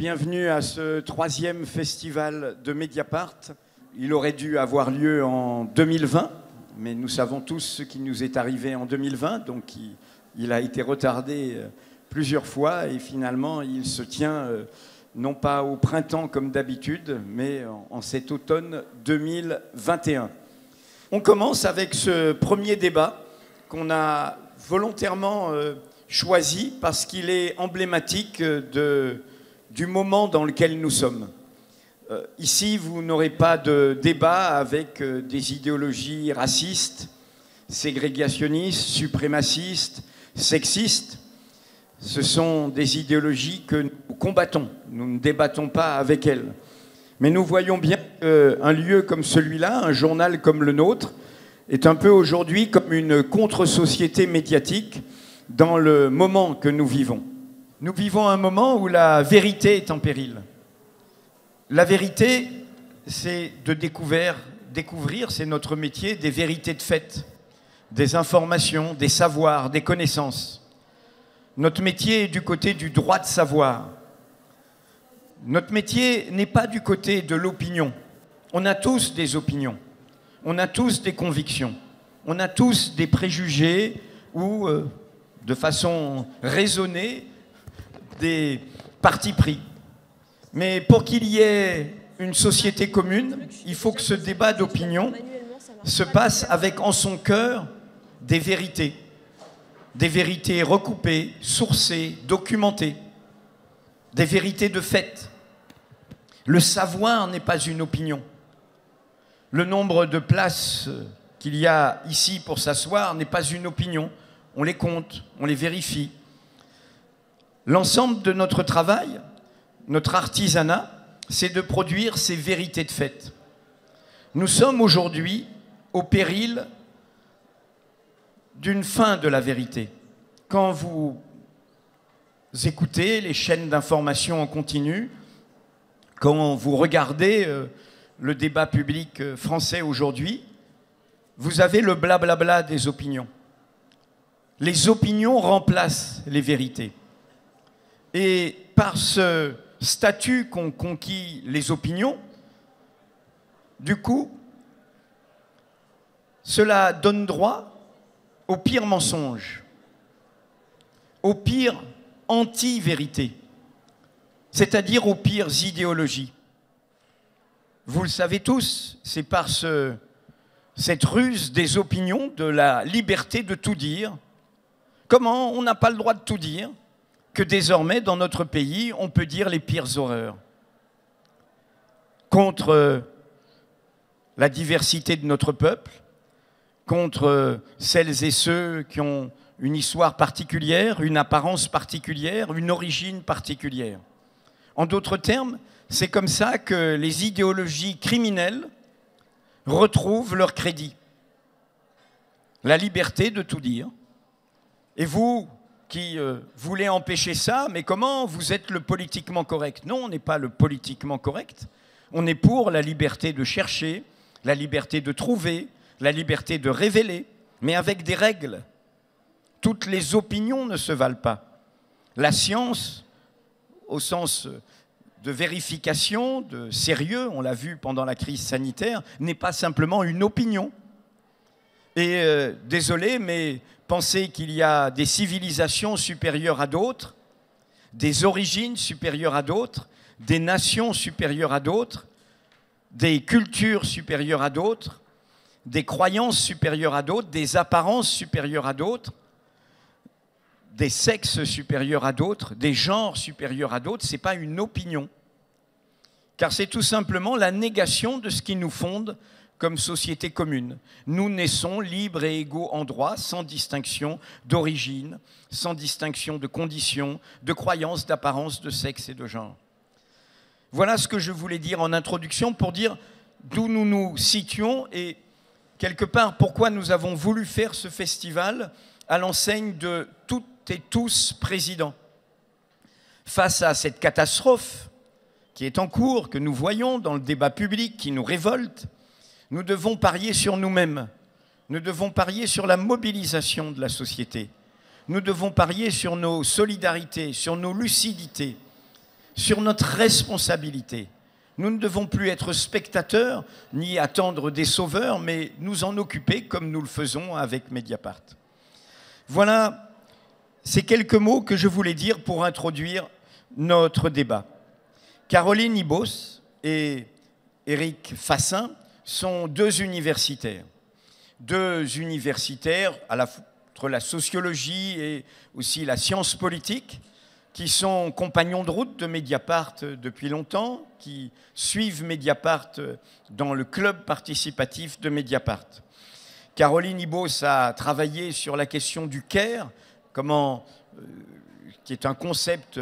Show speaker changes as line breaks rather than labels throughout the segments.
bienvenue à ce 3e festival de Mediapart. Il aurait dû avoir lieu en 2020, mais nous savons tous ce qui nous est arrivé en 2020, donc il a été retardé plusieurs fois et finalement il se tient non pas au printemps comme d'habitude, mais en cet automne 2021. On commence avec ce premier débat qu'on a volontairement choisi parce qu'il est emblématique du moment dans lequel nous sommes. Ici, vous n'aurez pas de débat avec des idéologies racistes, ségrégationnistes, suprémacistes, sexistes. Ce sont des idéologies que nous combattons. Nous ne débattons pas avec elles. Mais nous voyons bien qu'un lieu comme celui-là, un journal comme le nôtre, est un peu aujourd'hui comme une contre-société médiatique dans le moment que nous vivons. Nous vivons un moment où la vérité est en péril. La vérité, c'est de découvrir, c'est notre métier, des vérités de fait, des informations, des savoirs, des connaissances. Notre métier est du côté du droit de savoir. Notre métier n'est pas du côté de l'opinion. On a tous des opinions, on a tous des convictions, on a tous des préjugés ou, de façon raisonnée, des partis pris. Mais pour qu'il y ait une société commune, il faut que ce débat d'opinion se passe avec en son cœur des vérités recoupées, sourcées, documentées, des vérités de fait. Le savoir n'est pas une opinion. Le nombre de places qu'il y a ici pour s'asseoir n'est pas une opinion. On les compte, on les vérifie. L'ensemble de notre travail, notre artisanat, c'est de produire ces vérités de fait. Nous sommes aujourd'hui au péril d'une fin de la vérité. Quand vous écoutez les chaînes d'information en continu, quand vous regardez le débat public français aujourd'hui, vous avez le blablabla des opinions. Les opinions remplacent les vérités. Et par ce statut qu'ont conquis les opinions, du coup, cela donne droit au pire mensonge, aux pires anti-vérités, c'est-à-dire aux pires idéologies. Vous le savez tous, c'est par cette ruse des opinions, de la liberté de tout dire. Comment on n'a pas le droit de tout dire, que désormais, dans notre pays, on peut dire les pires horreurs contre la diversité de notre peuple, contre celles et ceux qui ont une histoire particulière, une apparence particulière, une origine particulière. En d'autres termes, c'est comme ça que les idéologies criminelles retrouvent leur crédit. La liberté de tout dire. Et vous qui voulez empêcher ça, mais comment? Vous êtes le politiquement correct. Non, on n'est pas le politiquement correct. On est pour la liberté de chercher, la liberté de trouver, la liberté de révéler, mais avec des règles. Toutes les opinions ne se valent pas. La science, au sens de vérification, de sérieux, on l'a vu pendant la crise sanitaire, n'est pas simplement une opinion. Et désolé, mais penser qu'il y a des civilisations supérieures à d'autres, des origines supérieures à d'autres, des nations supérieures à d'autres, des cultures supérieures à d'autres, des croyances supérieures à d'autres, des apparences supérieures à d'autres, des sexes supérieurs à d'autres, des genres supérieurs à d'autres, ce n'est pas une opinion. Car c'est tout simplement la négation de ce qui nous fonde comme société commune. Nous naissons libres et égaux en droit, sans distinction d'origine, sans distinction de conditions, de croyances, d'apparence, de sexe et de genre. Voilà ce que je voulais dire en introduction pour dire d'où nous nous situons et quelque part pourquoi nous avons voulu faire ce festival à l'enseigne de toutes et tous présidents. Face à cette catastrophe qui est en cours, que nous voyons dans le débat public, qui nous révolte, nous devons parier sur nous-mêmes. Nous devons parier sur la mobilisation de la société. Nous devons parier sur nos solidarités, sur nos lucidités, sur notre responsabilité. Nous ne devons plus être spectateurs, ni attendre des sauveurs, mais nous en occuper comme nous le faisons avec Mediapart. Voilà ces quelques mots que je voulais dire pour introduire notre débat. Caroline Ibos et Éric Fassin sont deux universitaires. Deux universitaires entre la sociologie et aussi la science politique, qui sont compagnons de route de Mediapart depuis longtemps, qui suivent Mediapart dans le club participatif de Mediapart. Caroline Ibos a travaillé sur la question du care, qui est un concept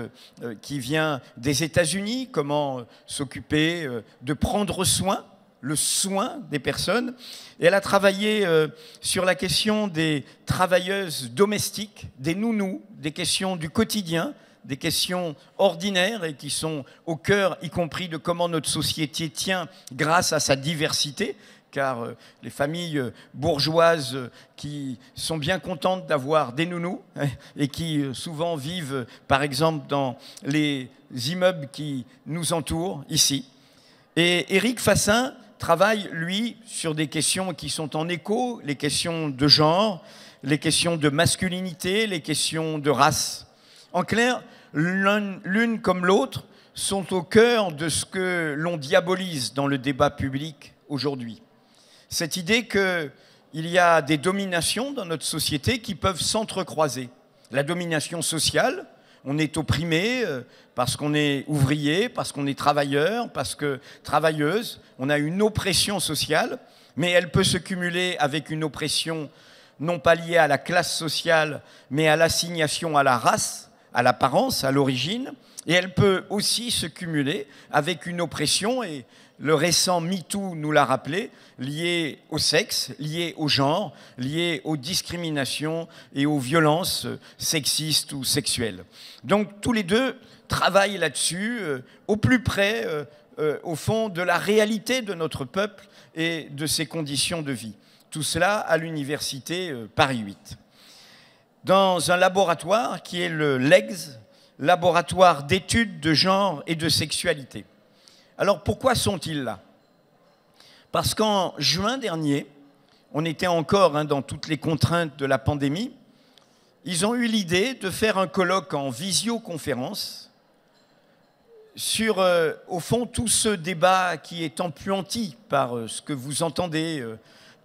qui vient des États-Unis, comment s'occuper de prendre soin, le soin des personnes. Et elle a travaillé sur la question des travailleuses domestiques, des nounous, des questions du quotidien, des questions ordinaires et qui sont au cœur, y compris de comment notre société tient grâce à sa diversité, car les familles bourgeoises qui sont bien contentes d'avoir des nounous et qui souvent vivent, par exemple, dans les immeubles qui nous entourent ici. Et Éric Fassin travaille, lui, sur des questions qui sont en écho, les questions de genre, les questions de masculinité, les questions de race. En clair, l'une comme l'autre sont au cœur de ce que l'on diabolise dans le débat public aujourd'hui. Cette idée qu'il y a des dominations dans notre société qui peuvent s'entrecroiser. La domination sociale, on est opprimé parce qu'on est ouvrier, parce qu'on est travailleur, parce que travailleuse, on a une oppression sociale, mais elle peut se cumuler avec une oppression non pas liée à la classe sociale, mais à l'assignation à la race, à l'apparence, à l'origine, et elle peut aussi se cumuler avec une oppression, et le récent MeToo nous l'a rappelé, liée au sexe, liée au genre, liée aux discriminations et aux violences sexistes ou sexuelles. Donc tous les deux travaillent là-dessus, au plus près, au fond, de la réalité de notre peuple et de ses conditions de vie. Tout cela à l'université Paris 8. Dans un laboratoire qui est le LEGS, laboratoire d'études de genre et de sexualité. Alors pourquoi sont-ils là? Parce qu'en juin dernier, on était encore dans toutes les contraintes de la pandémie, ils ont eu l'idée de faire un colloque en visioconférence sur, au fond, tout ce débat qui est empuanti par ce que vous entendez,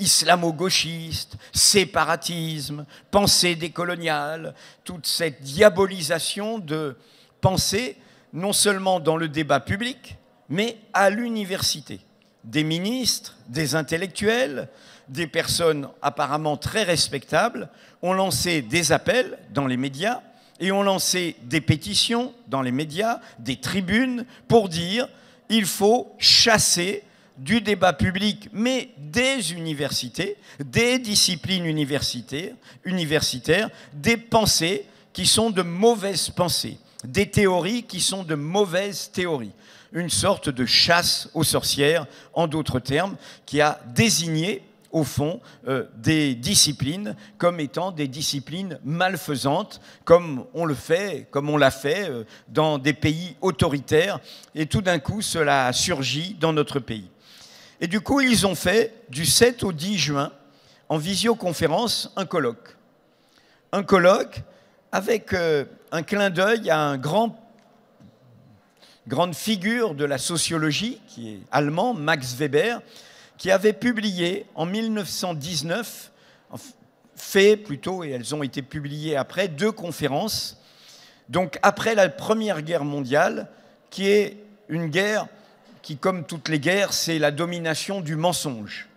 islamo-gauchiste, séparatisme, pensée décoloniale, toute cette diabolisation de pensée, non seulement dans le débat public, mais à l'université. Des ministres, des intellectuels, des personnes apparemment très respectables ont lancé des appels dans les médias et ont lancé des pétitions dans les médias, des tribunes, pour dire qu'il faut chasser du débat public, mais des universités, des disciplines universitaires, des pensées qui sont de mauvaises pensées, des théories qui sont de mauvaises théories. Une sorte de chasse aux sorcières, en d'autres termes, qui a désigné, au fond, des disciplines comme étant des disciplines malfaisantes, comme on l'a fait dans des pays autoritaires, et tout d'un coup, cela a surgi dans notre pays. Et du coup, ils ont fait, du 7 au 10 juin, en visioconférence, un colloque. Un colloque avec un clin d'œil à un grande figure de la sociologie, qui est allemand, Max Weber, qui avait publié en 1919, et elles ont été publiées après, 2 conférences, donc après la Première Guerre mondiale, qui est une guerre qui, comme toutes les guerres, c'est la domination du mensonge.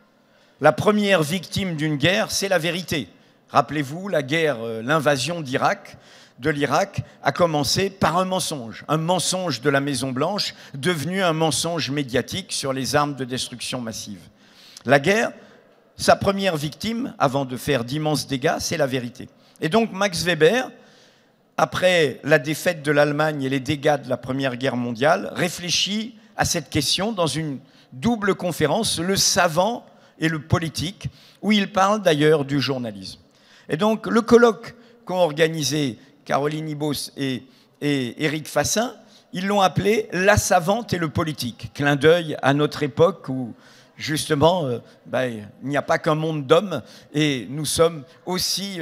La première victime d'une guerre, c'est la vérité. Rappelez-vous, l'invasion de l'Irak a commencé par un mensonge de la Maison-Blanche, devenu un mensonge médiatique sur les armes de destruction massive. La guerre, sa première victime, avant de faire d'immenses dégâts, c'est la vérité. Et donc Max Weber, après la défaite de l'Allemagne et les dégâts de la Première Guerre mondiale, réfléchit à cette question dans une double conférence, le savant et le politique, où il parle d'ailleurs du journalisme. Et donc le colloque qu'ont organisé Caroline Ibos et Éric Fassin, Ils l'ont appelé La savante et le politique. Clin d'œil à notre époque où, justement, il n'y a pas qu'un monde d'hommes et nous sommes aussi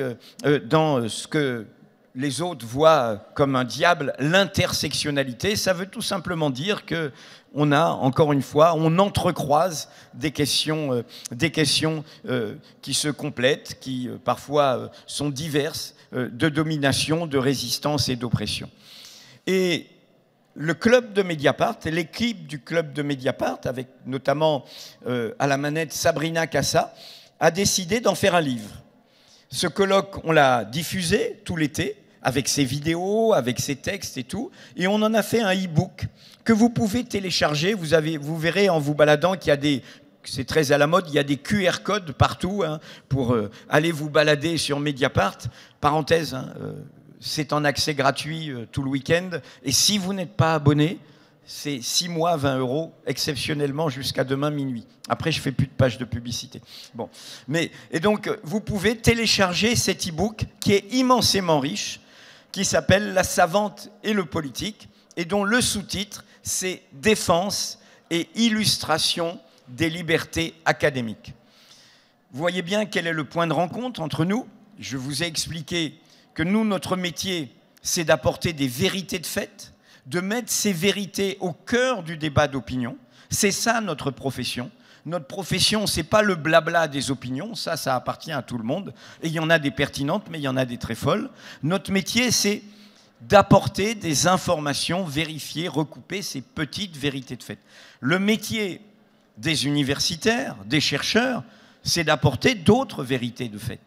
dans ce que les autres voient comme un diable, l'intersectionnalité. Ça veut tout simplement dire que on a, encore une fois, on entrecroise des questions qui se complètent, qui parfois sont diverses, de domination, de résistance et d'oppression. Et le club de Mediapart, l'équipe du club de Mediapart, avec notamment à la manette Sabrina Cassa, a décidé d'en faire un livre. Ce colloque, on l'a diffusé tout l'été, avec ses vidéos, avec ses textes et tout, et on en a fait un e-book que vous pouvez télécharger. Vous verrez en vous baladant qu'il y a des... C'est très à la mode, il y a des QR codes partout hein, pour aller vous balader sur Mediapart. Parenthèse, hein, c'est en accès gratuit tout le week-end. Et si vous n'êtes pas abonné, c'est 6 mois, 20 €, exceptionnellement jusqu'à demain minuit. Après, je ne fais plus de pages de publicité. Bon. Et donc, vous pouvez télécharger cet e-book qui est immensément riche, qui s'appelle « La savante et le politique » et dont le sous-titre, c'est « Défense et illustration des libertés académiques ». Vous voyez bien quel est le point de rencontre entre nous. Je vous ai expliqué que nous, notre métier, c'est d'apporter des vérités de fait, de mettre ces vérités au cœur du débat d'opinion. C'est ça notre profession. Notre profession, ce n'est pas le blabla des opinions, ça appartient à tout le monde. Et il y en a des pertinentes, mais il y en a des très folles. Notre métier, c'est d'apporter des informations vérifiées, recoupées, ces petites vérités de fait. Le métier des universitaires, des chercheurs, c'est d'apporter d'autres vérités de fait,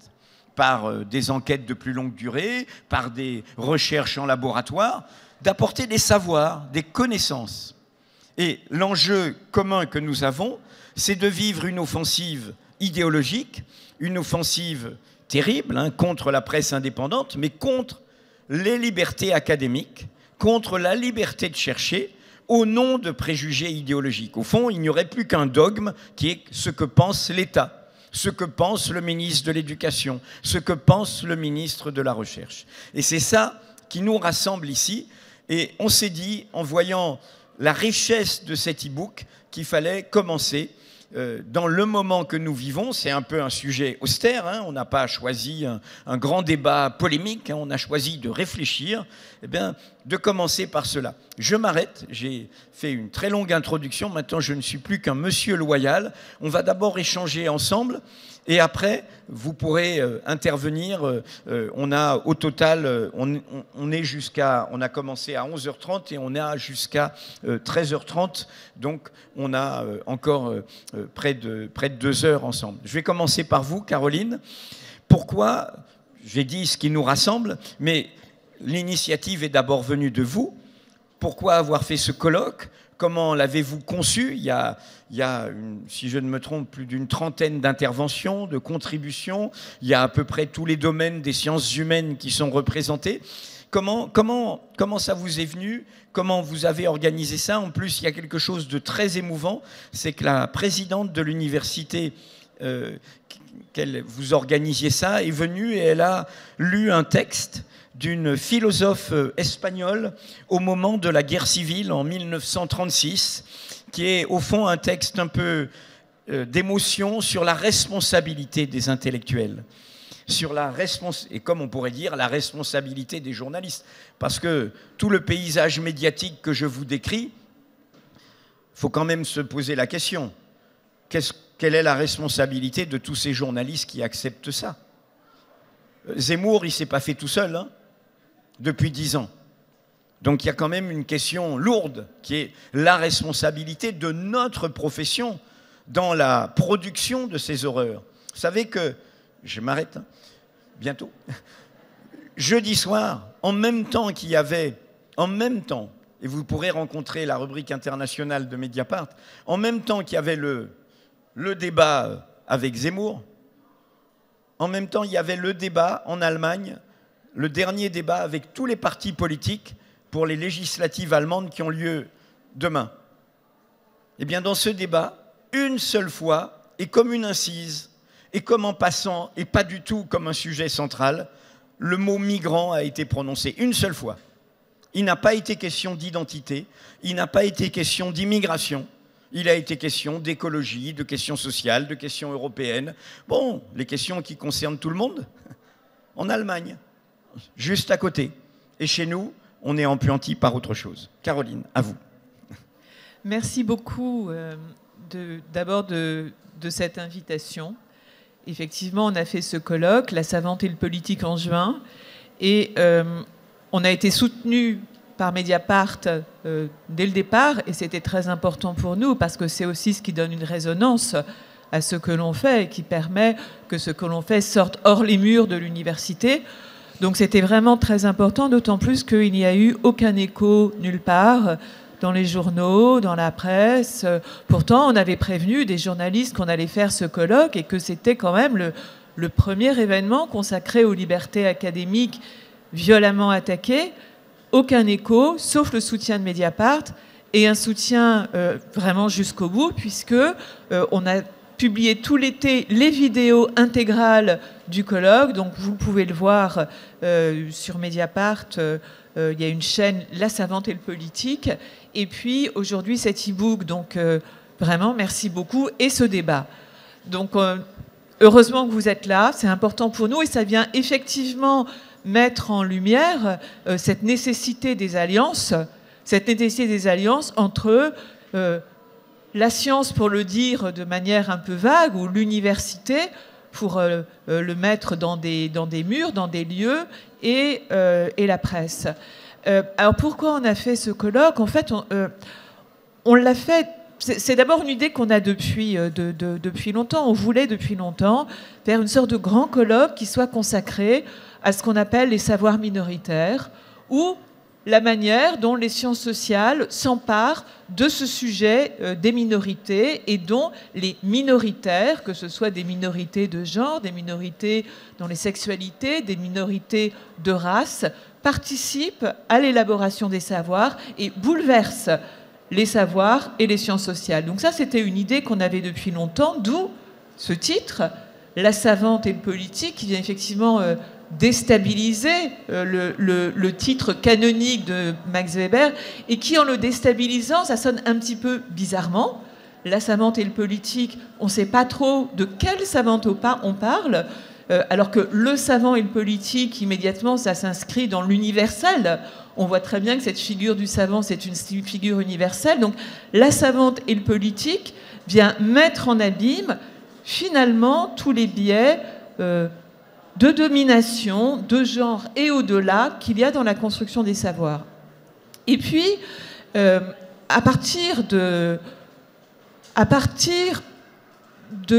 par des enquêtes de plus longue durée, par des recherches en laboratoire, d'apporter des savoirs, des connaissances. Et l'enjeu commun que nous avons, c'est de vivre une offensive idéologique, une offensive terrible hein, contre la presse indépendante, mais contre les libertés académiques, contre la liberté de chercher, au nom de préjugés idéologiques. Au fond, il n'y aurait plus qu'un dogme qui est ce que pense l'État, ce que pense le ministre de l'Éducation, ce que pense le ministre de la Recherche. Et c'est ça qui nous rassemble ici. Et on s'est dit, en voyant la richesse de cet e-book, qu'il fallait commencer dans le moment que nous vivons. C'est un peu un sujet austère, hein, on n'a pas choisi un grand débat polémique, hein, on a choisi de réfléchir, eh bien, de commencer par cela. Je m'arrête, j'ai fait une très longue introduction, maintenant je ne suis plus qu'un monsieur loyal. On va d'abord échanger ensemble, et après, vous pourrez intervenir. On a au total, on a commencé à 11h30 et on a jusqu'à 13h30. Donc, on a encore près de 2 heures ensemble. Je vais commencer par vous, Caroline. Pourquoi, j'ai dit ce qui nous rassemble, mais l'initiative est d'abord venue de vous. Pourquoi avoir fait ce colloque ? Comment l'avez-vous conçu ? Il y a si je ne me trompe, plus d'une trentaine d'interventions, de contributions. Il y a à peu près tous les domaines des sciences humaines qui sont représentés. Comment ça vous est venu ? Comment vous avez organisé ça ? En plus, il y a quelque chose de très émouvant, c'est que la présidente de l'université qu'elle vous organisiez ça est venue et elle a lu un texte d'une philosophe espagnole au moment de la guerre civile en 1936, qui est au fond un texte un peu d'émotion sur la responsabilité des intellectuels, sur et comme on pourrait dire, la responsabilité des journalistes. Parce que tout le paysage médiatique que je vous décris, il faut quand même se poser la question. Quelle est la responsabilité de tous ces journalistes qui acceptent ça ? Zemmour, il ne s'est pas fait tout seul, hein, depuis 10 ans. Donc il y a quand même une question lourde qui est la responsabilité de notre profession dans la production de ces horreurs. Vous savez que, je m'arrête hein, bientôt, jeudi soir, en même temps, et vous pourrez rencontrer la rubrique internationale de Mediapart, en même temps qu'il y avait le débat avec Zemmour, en même temps il y avait le débat en Allemagne, le dernier débat avec tous les partis politiques pour les législatives allemandes qui ont lieu demain. Eh bien, dans ce débat, une seule fois, et comme une incise, et comme en passant, et pas du tout comme un sujet central, le mot migrant a été prononcé une seule fois. Il n'a pas été question d'identité, il n'a pas été question d'immigration, il a été question d'écologie, de questions sociales, de questions européennes. Bon, les questions qui concernent tout le monde, en Allemagne, juste à côté. Et chez nous, on est empuanti par autre chose. Caroline, à vous.
Merci beaucoup d'abord de cette invitation. Effectivement, on a fait ce colloque, La savante et le politique en juin, et on a été soutenu par Mediapart dès le départ, et c'était très important pour nous, parce que c'est aussi ce qui donne une résonance à ce que l'on fait, et qui permet que ce que l'on fait sorte hors les murs de l'université. Donc c'était vraiment très important, d'autant plus qu'il n'y a eu aucun écho nulle part, dans les journaux, dans la presse. Pourtant, on avait prévenu des journalistes qu'on allait faire ce colloque et que c'était quand même le premier événement consacré aux libertés académiques violemment attaquées. Aucun écho, sauf le soutien de Mediapart, et un soutien vraiment jusqu'au bout, puisque on a publié tout l'été les vidéos intégrales du colloque. Donc vous pouvez le voir sur Mediapart. Il y a une chaîne, La savante et le politique. Et puis aujourd'hui, cet e-book. Donc vraiment, merci beaucoup. Et ce débat. Donc heureusement que vous êtes là. C'est important pour nous. Et ça vient effectivement mettre en lumière cette nécessité des alliances. Cette nécessité des alliances entre la science, pour le dire de manière un peu vague, ou l'université, pour le mettre dans des murs, dans des lieux, et la presse. Alors pourquoi on a fait ce colloque? En fait, on l'a fait... C'est d'abord une idée qu'on a depuis longtemps. On voulait depuis longtemps faire une sorte de grand colloque qui soit consacré à ce qu'on appelle les savoirs minoritaires, ou la manière dont les sciences sociales s'emparent de ce sujet des minorités, et dont les minoritaires, que ce soit des minorités de genre, des minorités dans les sexualités, des minorités de race, participent à l'élaboration des savoirs et bouleversent les savoirs et les sciences sociales. Donc ça, c'était une idée qu'on avait depuis longtemps, d'où ce titre, La savante et le politique, qui vient effectivement déstabiliser le titre canonique de Max Weber, et qui, en le déstabilisant, ça sonne un petit peu bizarrement. La savante et le politique, on ne sait pas trop de quelle savante on parle, alors que le savant et le politique, immédiatement, ça s'inscrit dans l'universel. On voit très bien que cette figure du savant, c'est une figure universelle. Donc la savante et le politique vient mettre en abîme, finalement, tous les biais de domination, de genre et au-delà qu'il y a dans la construction des savoirs. Et puis, à partir de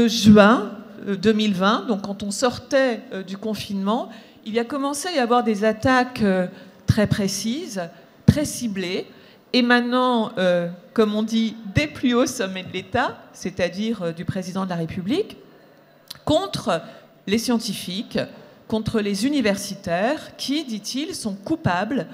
juin 2020, donc quand on sortait du confinement, il y a commencé à y avoir des attaques très précises, très ciblées, émanant, comme on dit, des plus hauts sommets de l'État, c'est-à-dire du président de la République, contre les scientifiques, contre les universitaires qui, dit-il, sont coupables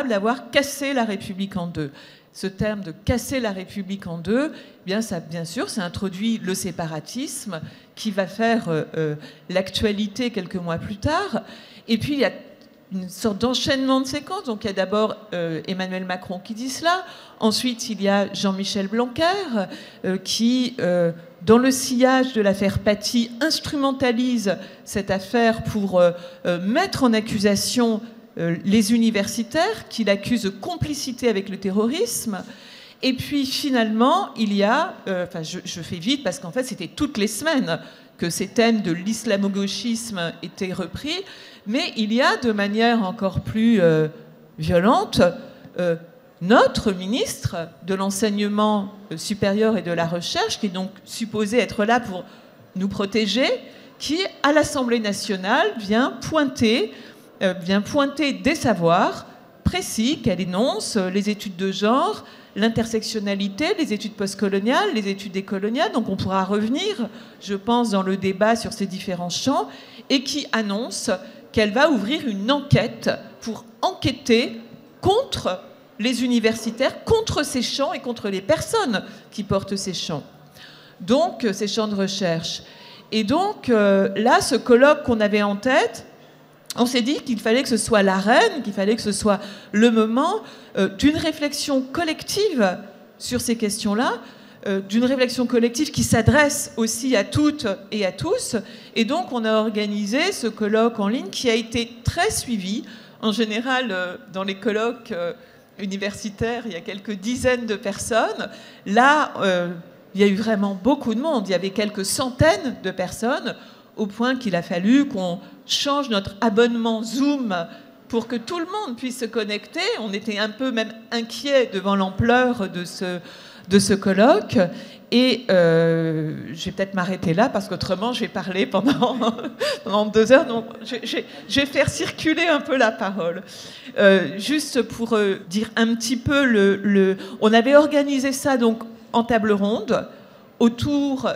d'avoir cassé la République en deux. Ce terme de casser la République en deux, bien sûr, ça introduit le séparatisme qui va faire l'actualité quelques mois plus tard. Et puis, il y a une sorte d'enchaînement de séquences. Donc, il y a d'abord Emmanuel Macron qui dit cela. Ensuite, il y a Jean-Michel Blanquer qui, dans le sillage de l'affaire Paty, instrumentalise cette affaire pour mettre en accusation les universitaires, qu'il accuse de complicité avec le terrorisme. Et puis, finalement, il y a... je fais vite parce qu'en fait, c'était toutes les semaines que ces thèmes de l'islamo-gauchisme étaient repris. Mais il y a, de manière encore plus violente, notre ministre de l'Enseignement supérieur et de la Recherche, qui est donc supposé être là pour nous protéger, qui, à l'Assemblée nationale, vient pointer des savoirs précis qu'elle énonce, les études de genre, l'intersectionnalité, les études postcoloniales, les études décoloniales. Donc on pourra revenir, je pense, dans le débat sur ces différents champs, et qui annonce qu'elle va ouvrir une enquête pour enquêter contre les universitaires, contre ces champs et contre les personnes qui portent ces champs. Donc, ces champs de recherche. Et donc, là, ce colloque qu'on avait en tête, on s'est dit qu'il fallait que ce soit l'arène, qu'il fallait que ce soit le moment d'une réflexion collective sur ces questions-là, d'une réflexion collective qui s'adresse aussi à toutes et à tous. Et donc, on a organisé ce colloque en ligne qui a été très suivi. En général, dans les colloques universitaires, il y a quelques dizaines de personnes. Là, il y a eu vraiment beaucoup de monde. Il y avait quelques centaines de personnes, au point qu'il a fallu qu'on change notre abonnement Zoom pour que tout le monde puisse se connecter. On était un peu même inquiets devant l'ampleur de ce colloque. Et je vais peut-être m'arrêter là, parce qu'autrement, je vais parler pendant 2 heures. Donc, je vais faire circuler un peu la parole. Juste pour dire un petit peu, on avait organisé ça donc, en table ronde, autour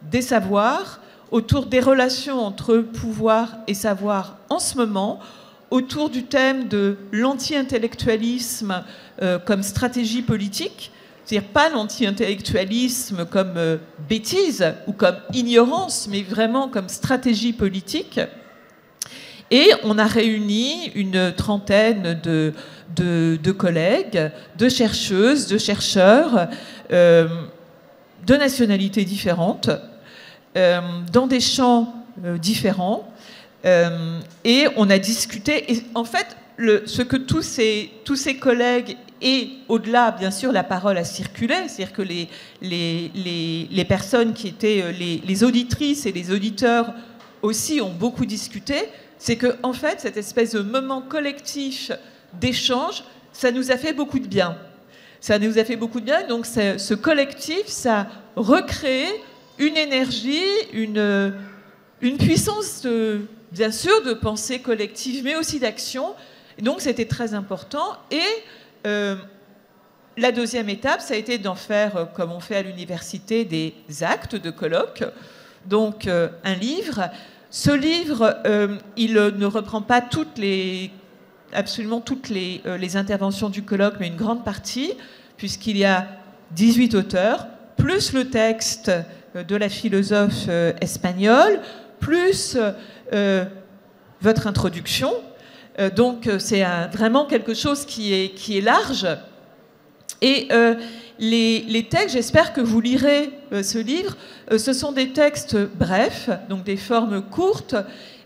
des savoirs, autour des relations entre pouvoir et savoir en ce moment, autour du thème de l'anti-intellectualisme comme stratégie politique, c'est-à-dire pas l'anti-intellectualisme comme bêtise ou comme ignorance, mais vraiment comme stratégie politique. Et on a réuni une trentaine de collègues, de chercheuses, de chercheurs, de nationalités différentes, dans des champs différents. Et on a discuté. Et en fait, ce que tous ces collègues, et au-delà, bien sûr, la parole a circulé, c'est-à-dire que les personnes qui étaient les auditrices et les auditeurs aussi ont beaucoup discuté, c'est que, en fait, cette espèce de moment collectif d'échange, ça nous a fait beaucoup de bien. Ça nous a fait beaucoup de bien. Donc, ce collectif, ça a recréé une énergie, une puissance, bien sûr, de pensée collective, mais aussi d'action. Donc, c'était très important. Et la deuxième étape, ça a été d'en faire, comme on fait à l'université, des actes de colloque. Donc, un livre. Ce livre, il ne reprend pas absolument toutes les interventions du colloque, mais une grande partie, puisqu'il y a 18 auteurs, plus le texte de la philosophe espagnole, plus votre introduction. Donc, c'est vraiment quelque chose qui est large. Et les textes, j'espère que vous lirez ce livre, ce sont des textes brefs, donc des formes courtes,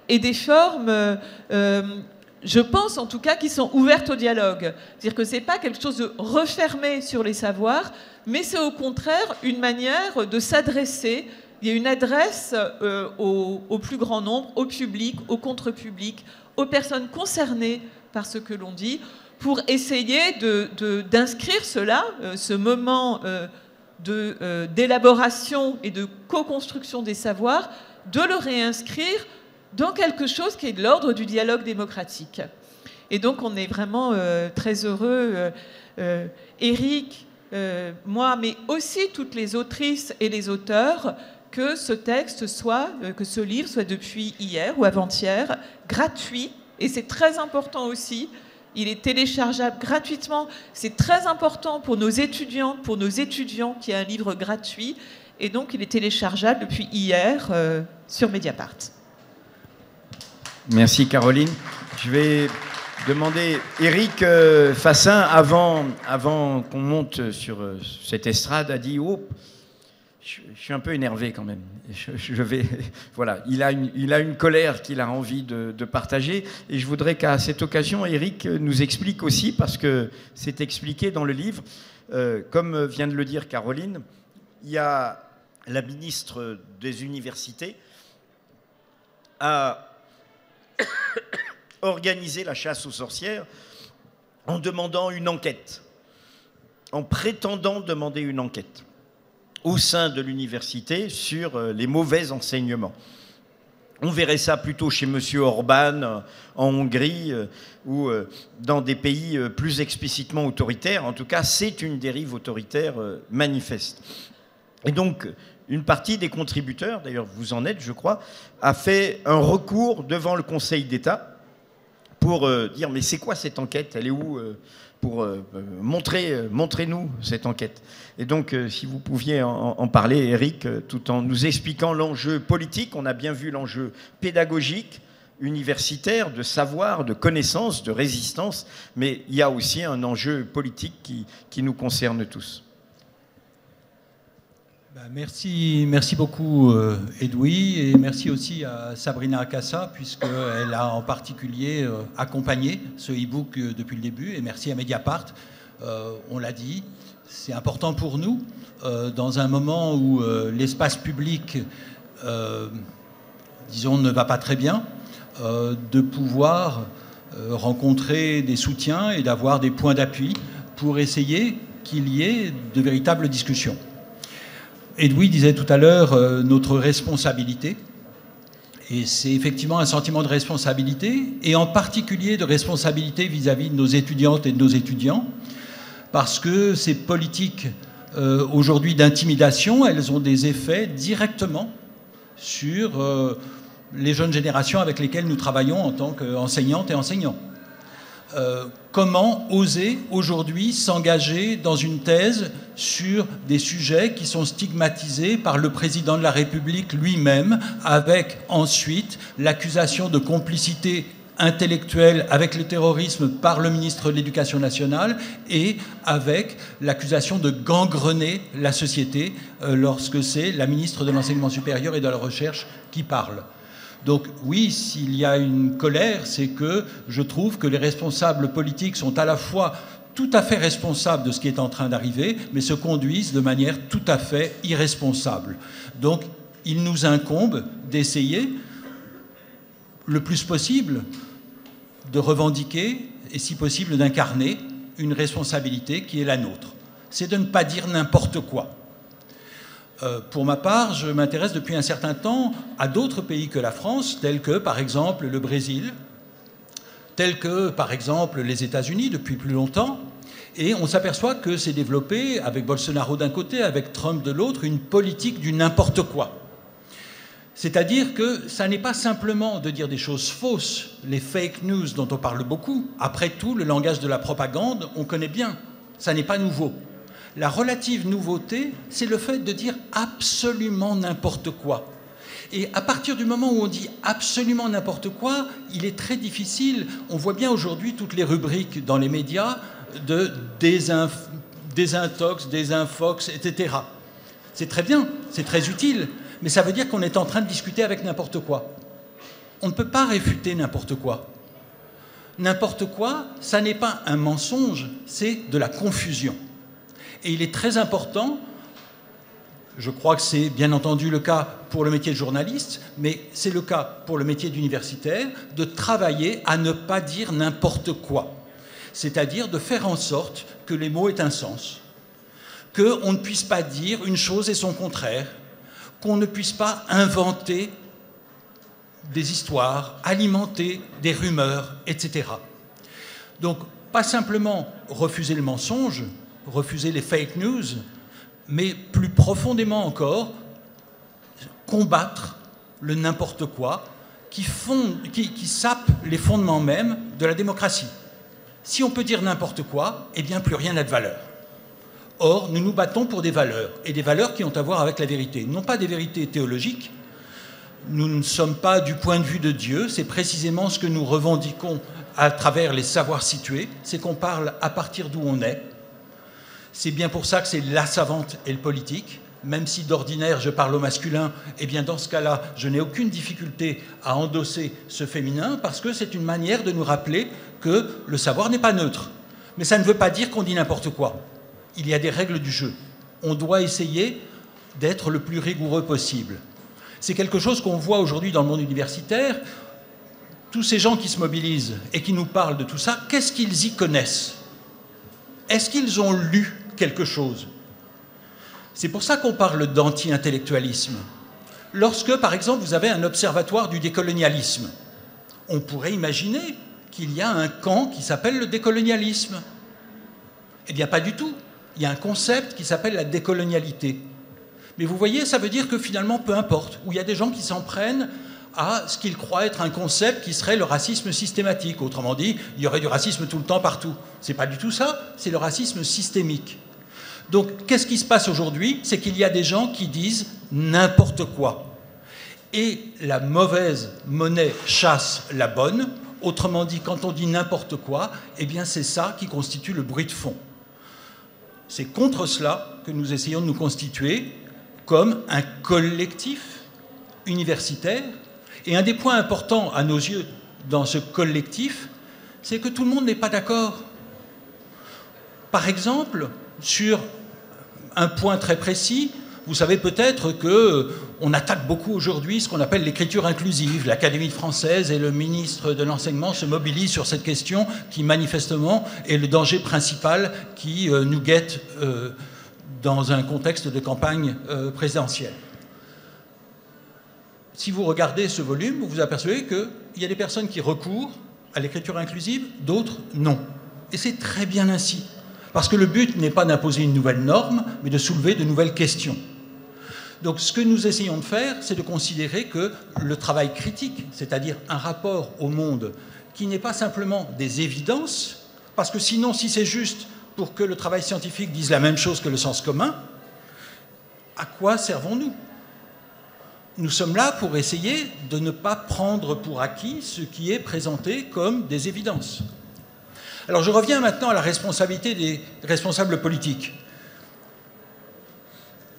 et des formes, je pense en tout cas, qui sont ouvertes au dialogue. C'est-à-dire que ce n'est pas quelque chose de refermé sur les savoirs, mais c'est au contraire une manière de s'adresser. Il y a une adresse au plus grand nombre, au public, au contre-public, aux personnes concernées par ce que l'on dit, pour essayer d'inscrire cela, ce moment d'élaboration et de co-construction des savoirs, de le réinscrire dans quelque chose qui est de l'ordre du dialogue démocratique. Et donc on est vraiment très heureux, Éric, moi, mais aussi toutes les autrices et les auteurs, que ce texte que ce livre soit depuis hier ou avant-hier gratuit, et c'est très important aussi. Il est téléchargeable gratuitement. C'est très important pour nos étudiantes, pour nos étudiants, qu'il y ait un livre gratuit. Et donc, il est téléchargeable depuis hier sur Mediapart.
Merci, Caroline. Je vais demander, Éric Fassin, avant qu'on monte sur cette estrade, a dit « Oh, je suis un peu énervé quand même. Voilà, il a une colère qu'il a envie de partager. Et je voudrais qu'à cette occasion, Éric nous explique aussi, parce que c'est expliqué dans le livre, comme vient de le dire Caroline, il y a la ministre des Universités a organisé la chasse aux sorcières en demandant une enquête, en prétendant demander une enquête au sein de l'université sur les mauvais enseignements. On verrait ça plutôt chez M. Orban en Hongrie ou dans des pays plus explicitement autoritaires. En tout cas, c'est une dérive autoritaire manifeste. Et donc, une partie des contributeurs, d'ailleurs vous en êtes, je crois, a fait un recours devant le Conseil d'État pour dire « Mais c'est quoi cette enquête? Elle est où pour montrez-nous cette enquête ». Et donc, si vous pouviez en parler, Éric, tout en nous expliquant l'enjeu politique. On a bien vu l'enjeu pédagogique, universitaire, de savoir, de connaissance, de résistance, mais il y a aussi un enjeu politique qui nous concerne tous.
Merci beaucoup Edoui, et merci aussi à Sabrina Akassa, puisqu'elle a en particulier accompagné ce e-book depuis le début, et merci à Mediapart. On l'a dit, c'est important pour nous, dans un moment où l'espace public, disons, ne va pas très bien, de pouvoir rencontrer des soutiens et d'avoir des points d'appui pour essayer qu'il y ait de véritables discussions. Edoui disait tout à l'heure notre responsabilité, et c'est effectivement un sentiment de responsabilité, et en particulier de responsabilité vis-à-vis de nos étudiantes et de nos étudiants, parce que ces politiques aujourd'hui d'intimidation, elles ont des effets directement sur les jeunes générations avec lesquelles nous travaillons en tant qu'enseignantes et enseignants. Comment oser aujourd'hui s'engager dans une thèse sur des sujets qui sont stigmatisés par le président de la République lui-même, avec ensuite l'accusation de complicité intellectuelle avec le terrorisme par le ministre de l'Éducation nationale, et avec l'accusation de gangrener la société lorsque c'est la ministre de l'Enseignement supérieur et de la Recherche qui parle. Donc oui, s'il y a une colère, c'est que je trouve que les responsables politiques sont à la fois tout à fait responsables de ce qui est en train d'arriver, mais se conduisent de manière tout à fait irresponsable. Donc il nous incombe d'essayer le plus possible de revendiquer et si possible d'incarner une responsabilité qui est la nôtre. C'est de ne pas dire n'importe quoi. Pour ma part, je m'intéresse depuis un certain temps à d'autres pays que la France, tels que, par exemple, le Brésil, tels que, par exemple, les États-Unis depuis plus longtemps. Et on s'aperçoit que s'est développé, avec Bolsonaro d'un côté, avec Trump de l'autre, une politique du n'importe quoi. C'est-à-dire que ça n'est pas simplement de dire des choses fausses, les fake news dont on parle beaucoup. Après tout, le langage de la propagande, on connaît bien. Ça n'est pas nouveau. La relative nouveauté, c'est le fait de dire absolument n'importe quoi. Et à partir du moment où on dit absolument n'importe quoi, il est très difficile. On voit bien aujourd'hui toutes les rubriques dans les médias de désintox, désinfox, etc. C'est très bien, c'est très utile, mais ça veut dire qu'on est en train de discuter avec n'importe quoi. On ne peut pas réfuter n'importe quoi. N'importe quoi, ça n'est pas un mensonge, c'est de la confusion. Et il est très important, je crois que c'est bien entendu le cas pour le métier de journaliste, mais c'est le cas pour le métier d'universitaire, de travailler à ne pas dire n'importe quoi. C'est-à-dire de faire en sorte que les mots aient un sens, qu'on ne puisse pas dire une chose et son contraire, qu'on ne puisse pas inventer des histoires, alimenter des rumeurs, etc. Donc, pas simplement refuser le mensonge, refuser les fake news, mais plus profondément encore, combattre le n'importe quoi qui sape les fondements même de la démocratie. Si on peut dire n'importe quoi, eh bien plus rien n'a de valeur. Or, nous nous battons pour des valeurs, et des valeurs qui ont à voir avec la vérité. Non pas des vérités théologiques, nous ne sommes pas du point de vue de Dieu, c'est précisément ce que nous revendiquons à travers les savoirs situés, c'est qu'on parle à partir d'où on est. C'est bien pour ça que c'est la savante et le politique. Même si d'ordinaire je parle au masculin, eh bien dans ce cas-là, je n'ai aucune difficulté à endosser ce féminin, parce que c'est une manière de nous rappeler que le savoir n'est pas neutre. Mais ça ne veut pas dire qu'on dit n'importe quoi. Il y a des règles du jeu. On doit essayer d'être le plus rigoureux possible. C'est quelque chose qu'on voit aujourd'hui dans le monde universitaire. Tous ces gens qui se mobilisent et qui nous parlent de tout ça, qu'est-ce qu'ils y connaissent? Est-ce qu'ils ont lu quelque chose? C'est pour ça qu'on parle d'anti-intellectualisme. Lorsque, par exemple, vous avez un observatoire du décolonialisme, on pourrait imaginer qu'il y a un camp qui s'appelle le décolonialisme. Eh bien, pas du tout. Il y a un concept qui s'appelle la décolonialité. Mais vous voyez, ça veut dire que finalement, peu importe, où il y a des gens qui s'en prennent à ce qu'ils croient être un concept qui serait le racisme systématique. Autrement dit, il y aurait du racisme tout le temps, partout. C'est pas du tout ça, c'est le racisme systémique. Donc, qu'est-ce qui se passe aujourd'hui? C'est qu'il y a des gens qui disent n'importe quoi. Et la mauvaise monnaie chasse la bonne. Autrement dit, quand on dit n'importe quoi, eh bien c'est ça qui constitue le bruit de fond. C'est contre cela que nous essayons de nous constituer comme un collectif universitaire. Et un des points importants à nos yeux dans ce collectif, c'est que tout le monde n'est pas d'accord. Par exemple, sur un point très précis, vous savez peut-être qu'on attaque beaucoup aujourd'hui ce qu'on appelle l'écriture inclusive. L'Académie française et le ministre de l'Enseignement se mobilisent sur cette question qui, manifestement, est le danger principal qui nous guette dans un contexte de campagne présidentielle. Si vous regardez ce volume, vous vous apercevez qu'il y a des personnes qui recourent à l'écriture inclusive, d'autres non. Et c'est très bien ainsi. Parce que le but n'est pas d'imposer une nouvelle norme, mais de soulever de nouvelles questions. Donc ce que nous essayons de faire, c'est de considérer que le travail critique, c'est-à-dire un rapport au monde qui n'est pas simplement des évidences, parce que sinon, si c'est juste pour que le travail scientifique dise la même chose que le sens commun, à quoi servons-nous ? Nous sommes là pour essayer de ne pas prendre pour acquis ce qui est présenté comme des évidences. Alors je reviens maintenant à la responsabilité des responsables politiques.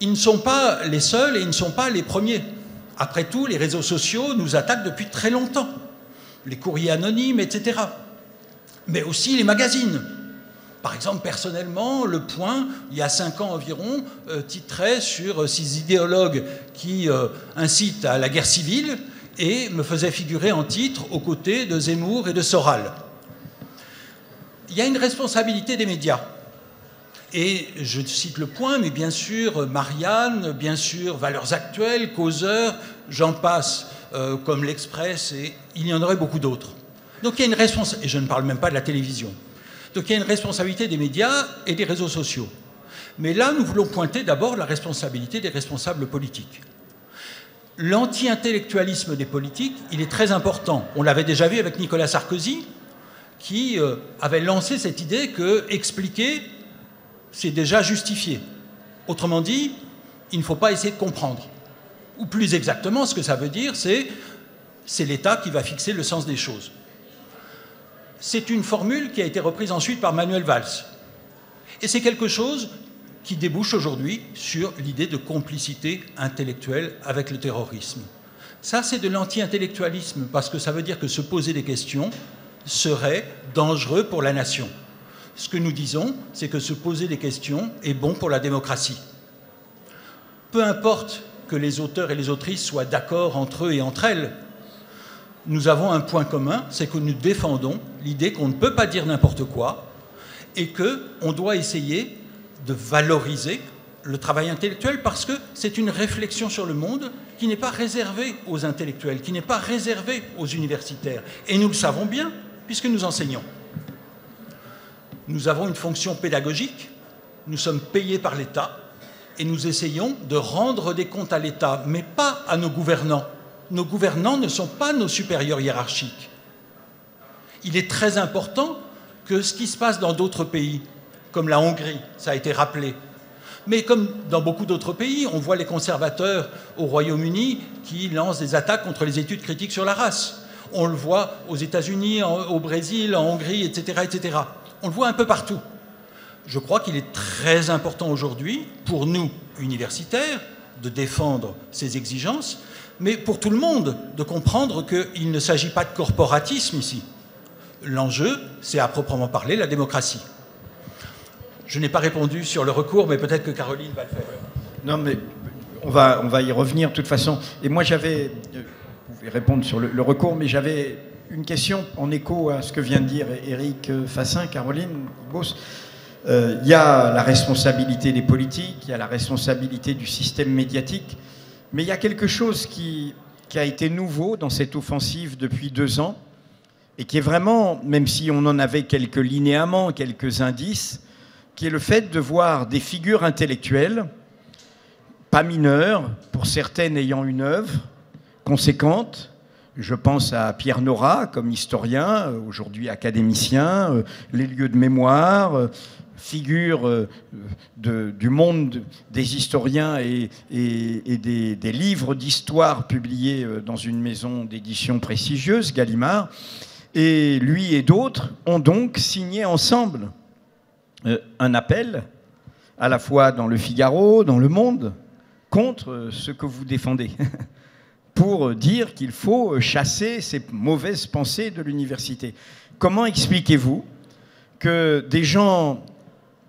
Ils ne sont pas les seuls et ils ne sont pas les premiers. Après tout, les réseaux sociaux nous attaquent depuis très longtemps. Les courriers anonymes, etc. Mais aussi les magazines. Par exemple, personnellement, Le Point, il y a 5 ans environ, titrait sur ces idéologues qui incitent à la guerre civile et me faisait figurer en titre aux côtés de Zemmour et de Soral. Il y a une responsabilité des médias. Et je cite Le Point, mais bien sûr Marianne, bien sûr Valeurs Actuelles, Causeur, j'en passe, comme l'Express, et il y en aurait beaucoup d'autres. Donc il y a une responsabilité, et je ne parle même pas de la télévision. Donc il y a une responsabilité des médias et des réseaux sociaux. Mais là, nous voulons pointer d'abord la responsabilité des responsables politiques. L'anti-intellectualisme des politiques, il est très important. On l'avait déjà vu avec Nicolas Sarkozy, qui avait lancé cette idée que expliquer, c'est déjà justifié. Autrement dit, il ne faut pas essayer de comprendre. Ou plus exactement, ce que ça veut dire, c'est l'État qui va fixer le sens des choses. C'est une formule qui a été reprise ensuite par Manuel Valls. Et c'est quelque chose qui débouche aujourd'hui sur l'idée de complicité intellectuelle avec le terrorisme. Ça, c'est de l'anti-intellectualisme, parce que ça veut dire que se poser des questions serait dangereux pour la nation. Ce que nous disons, c'est que se poser des questions est bon pour la démocratie. Peu importe que les auteurs et les autrices soient d'accord entre eux et entre elles, nous avons un point commun, c'est que nous défendons l'idée qu'on ne peut pas dire n'importe quoi et qu'on doit essayer de valoriser le travail intellectuel parce que c'est une réflexion sur le monde qui n'est pas réservée aux intellectuels, qui n'est pas réservée aux universitaires. Et nous le savons bien, puisque nous enseignons. Nous avons une fonction pédagogique, nous sommes payés par l'État et nous essayons de rendre des comptes à l'État, mais pas à nos gouvernants. Nos gouvernants ne sont pas nos supérieurs hiérarchiques. Il est très important que ce qui se passe dans d'autres pays, comme la Hongrie, ça a été rappelé, mais comme dans beaucoup d'autres pays, on voit les conservateurs au Royaume-Uni qui lancent des attaques contre les études critiques sur la race. On le voit aux États-Unis, au Brésil, en Hongrie, etc., etc. On le voit un peu partout. Je crois qu'il est très important aujourd'hui, pour nous, universitaires, de défendre ces exigences, mais pour tout le monde, de comprendre qu'il ne s'agit pas de corporatisme ici. L'enjeu, c'est à proprement parler la démocratie. Je n'ai pas répondu sur le recours, mais peut-être que Caroline va le faire.
Non, mais on va y revenir de toute façon. Et moi, j'avais... Vous pouvez répondre sur le recours, mais j'avais une question en écho à ce que vient de dire Éric Fassin, Caroline Boss. Il y a la responsabilité des politiques, il y a la responsabilité du système médiatique, mais il y a quelque chose qui a été nouveau dans cette offensive depuis 2 ans, et qui est vraiment, même si on en avait quelques linéaments, quelques indices, qui est le fait de voir des figures intellectuelles, pas mineures, pour certaines ayant une œuvre conséquente. Je pense à Pierre Nora, comme historien, aujourd'hui académicien, les lieux de mémoire, figure du monde des historiens et des livres d'histoire publiés dans une maison d'édition prestigieuse, Gallimard. Et lui et d'autres ont donc signé ensemble un appel, à la fois dans le Figaro, dans Le Monde, contre ce que vous défendez, pour dire qu'il faut chasser ces mauvaises pensées de l'université. Comment expliquez-vous que des gens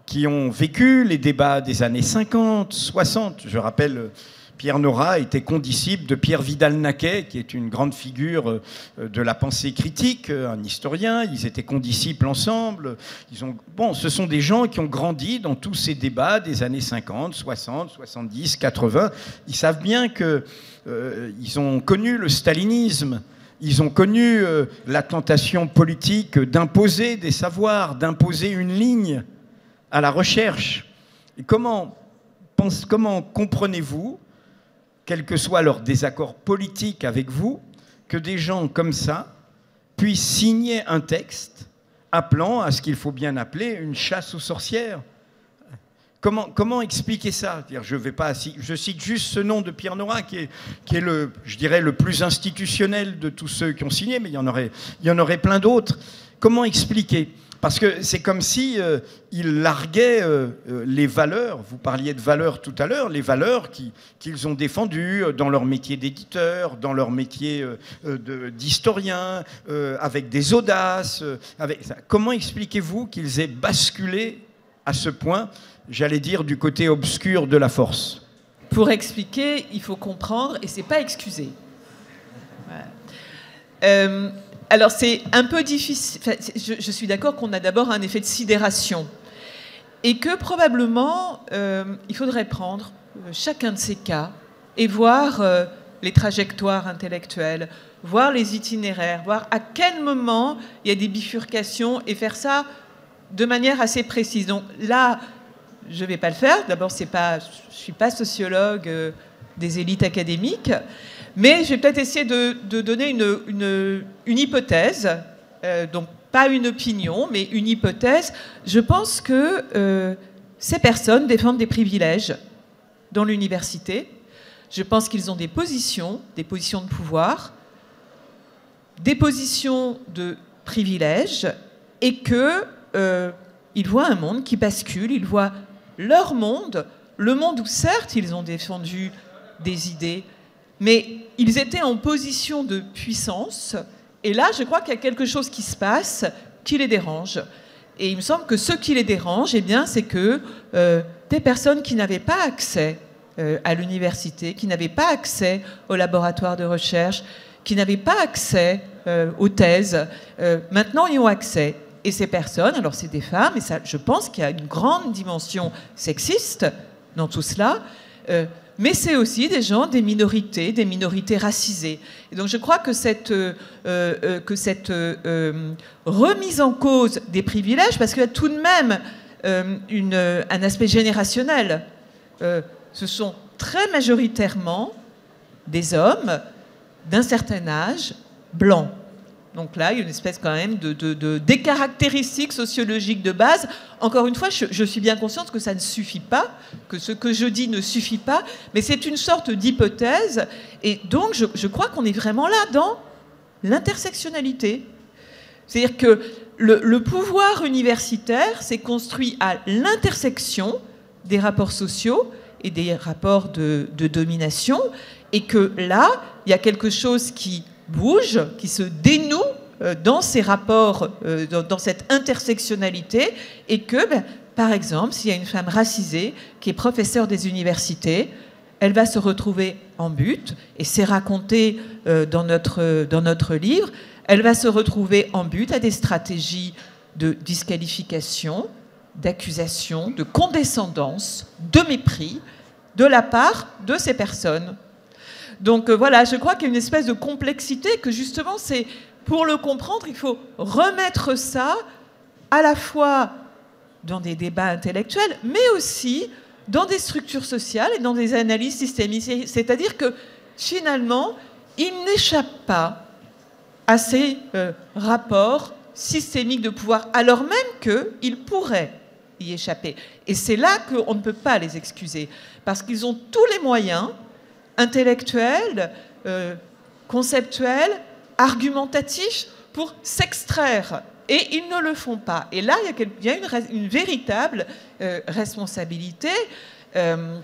qui ont vécu les débats des années 50, 60, je rappelle, Pierre Nora était condisciple de Pierre Vidal-Naquet, qui est une grande figure de la pensée critique, un historien, ils étaient condisciples ensemble. Ce sont des gens qui ont grandi dans tous ces débats des années 50, 60, 70, 80. Ils savent bien qu'ils ont connu le stalinisme. Ils ont connu la tentation politique d'imposer des savoirs, d'imposer une ligne à la recherche. Et comment comprenez-vous, quel que soit leur désaccord politique avec vous, que des gens comme ça puissent signer un texte appelant à ce qu'il faut bien appeler une chasse aux sorcières? Comment expliquer ça? Je cite juste ce nom de Pierre Nora, qui est je dirais, le plus institutionnel de tous ceux qui ont signé, mais il y en aurait plein d'autres. Comment expliquer? Parce que c'est comme si ils larguaient les valeurs, vous parliez de valeurs tout à l'heure, les valeurs qu'ils ont défendues dans leur métier d'éditeur, dans leur métier d'historien, avec des audaces. Comment expliquez-vous qu'ils aient basculé à ce point, j'allais dire, du côté obscur de la force?
Pour expliquer, il faut comprendre, et c'est pas excuser. Voilà. Alors c'est un peu difficile, je suis d'accord qu'on a d'abord un effet de sidération et que probablement il faudrait prendre chacun de ces cas et voir les trajectoires intellectuelles, voir les itinéraires, voir à quel moment il y a des bifurcations et faire ça de manière assez précise. Donc là, je ne vais pas le faire. D'abord, je ne suis pas sociologue des élites académiques. Mais je vais peut-être essayer de donner une hypothèse, donc pas une opinion, mais une hypothèse. Je pense que ces personnes défendent des privilèges dans l'université. Je pense qu'ils ont des positions de pouvoir, des positions de privilèges, et qu'ils voient un monde qui bascule, ils voient leur monde, le monde où certes ils ont défendu des idées, mais ils étaient en position de puissance. Et là, je crois qu'il y a quelque chose qui se passe qui les dérange. Et il me semble que ce qui les dérange, eh bien, c'est que des personnes qui n'avaient pas accès à l'université, qui n'avaient pas accès au laboratoire de recherche, qui n'avaient pas accès aux thèses, maintenant y ont accès. Et ces personnes, alors c'est des femmes, et ça, je pense qu'il y a une grande dimension sexiste dans tout cela, mais c'est aussi des gens, des minorités racisées. Et donc je crois que cette remise en cause des privilèges, parce qu'il y a tout de même un aspect générationnel, ce sont très majoritairement des hommes d'un certain âge, blancs. Donc là, il y a une espèce quand même des caractéristiques sociologiques de base. Encore une fois, je suis bien consciente que ça ne suffit pas, que ce que je dis ne suffit pas, mais c'est une sorte d'hypothèse. Et donc, je crois qu'on est vraiment là dans l'intersectionnalité. C'est-à-dire que le pouvoir universitaire s'est construit à l'intersection des rapports sociaux et des rapports de domination, et que là, il y a quelque chose qui bouge, qui se dénoue dans ces rapports, dans cette intersectionnalité, et que, par exemple, s'il y a une femme racisée qui est professeure des universités, elle va se retrouver en butte, et c'est raconté dans notre livre, elle va se retrouver en butte à des stratégies de disqualification, d'accusation, de condescendance, de mépris de la part de ces personnes. Donc voilà, je crois qu'il y a une espèce de complexité que justement, c'est pour le comprendre, il faut remettre ça à la fois dans des débats intellectuels, mais aussi dans des structures sociales et dans des analyses systémiques. C'est-à-dire que finalement, il n'échappe pas à ces rapports systémiques de pouvoir, alors même qu'il pourrait y échapper. Et c'est là qu'on ne peut pas les excuser, parce qu'ils ont tous les moyens intellectuels, conceptuels, argumentatifs pour s'extraire. Et ils ne le font pas. Et là, il y a une véritable responsabilité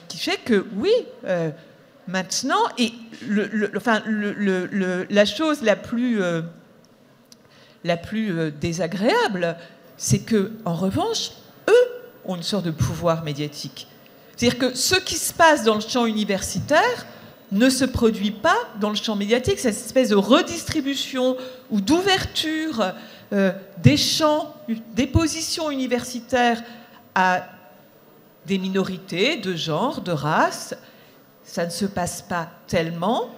qui fait que, oui, maintenant, et la chose la plus désagréable, c'est que, en revanche, eux ont une sorte de pouvoir médiatique. C'est-à-dire que ce qui se passe dans le champ universitaire ne se produit pas dans le champ médiatique. Cette espèce de redistribution ou d'ouverture des champs, des positions universitaires à des minorités de genre, de race, ça ne se passe pas tellement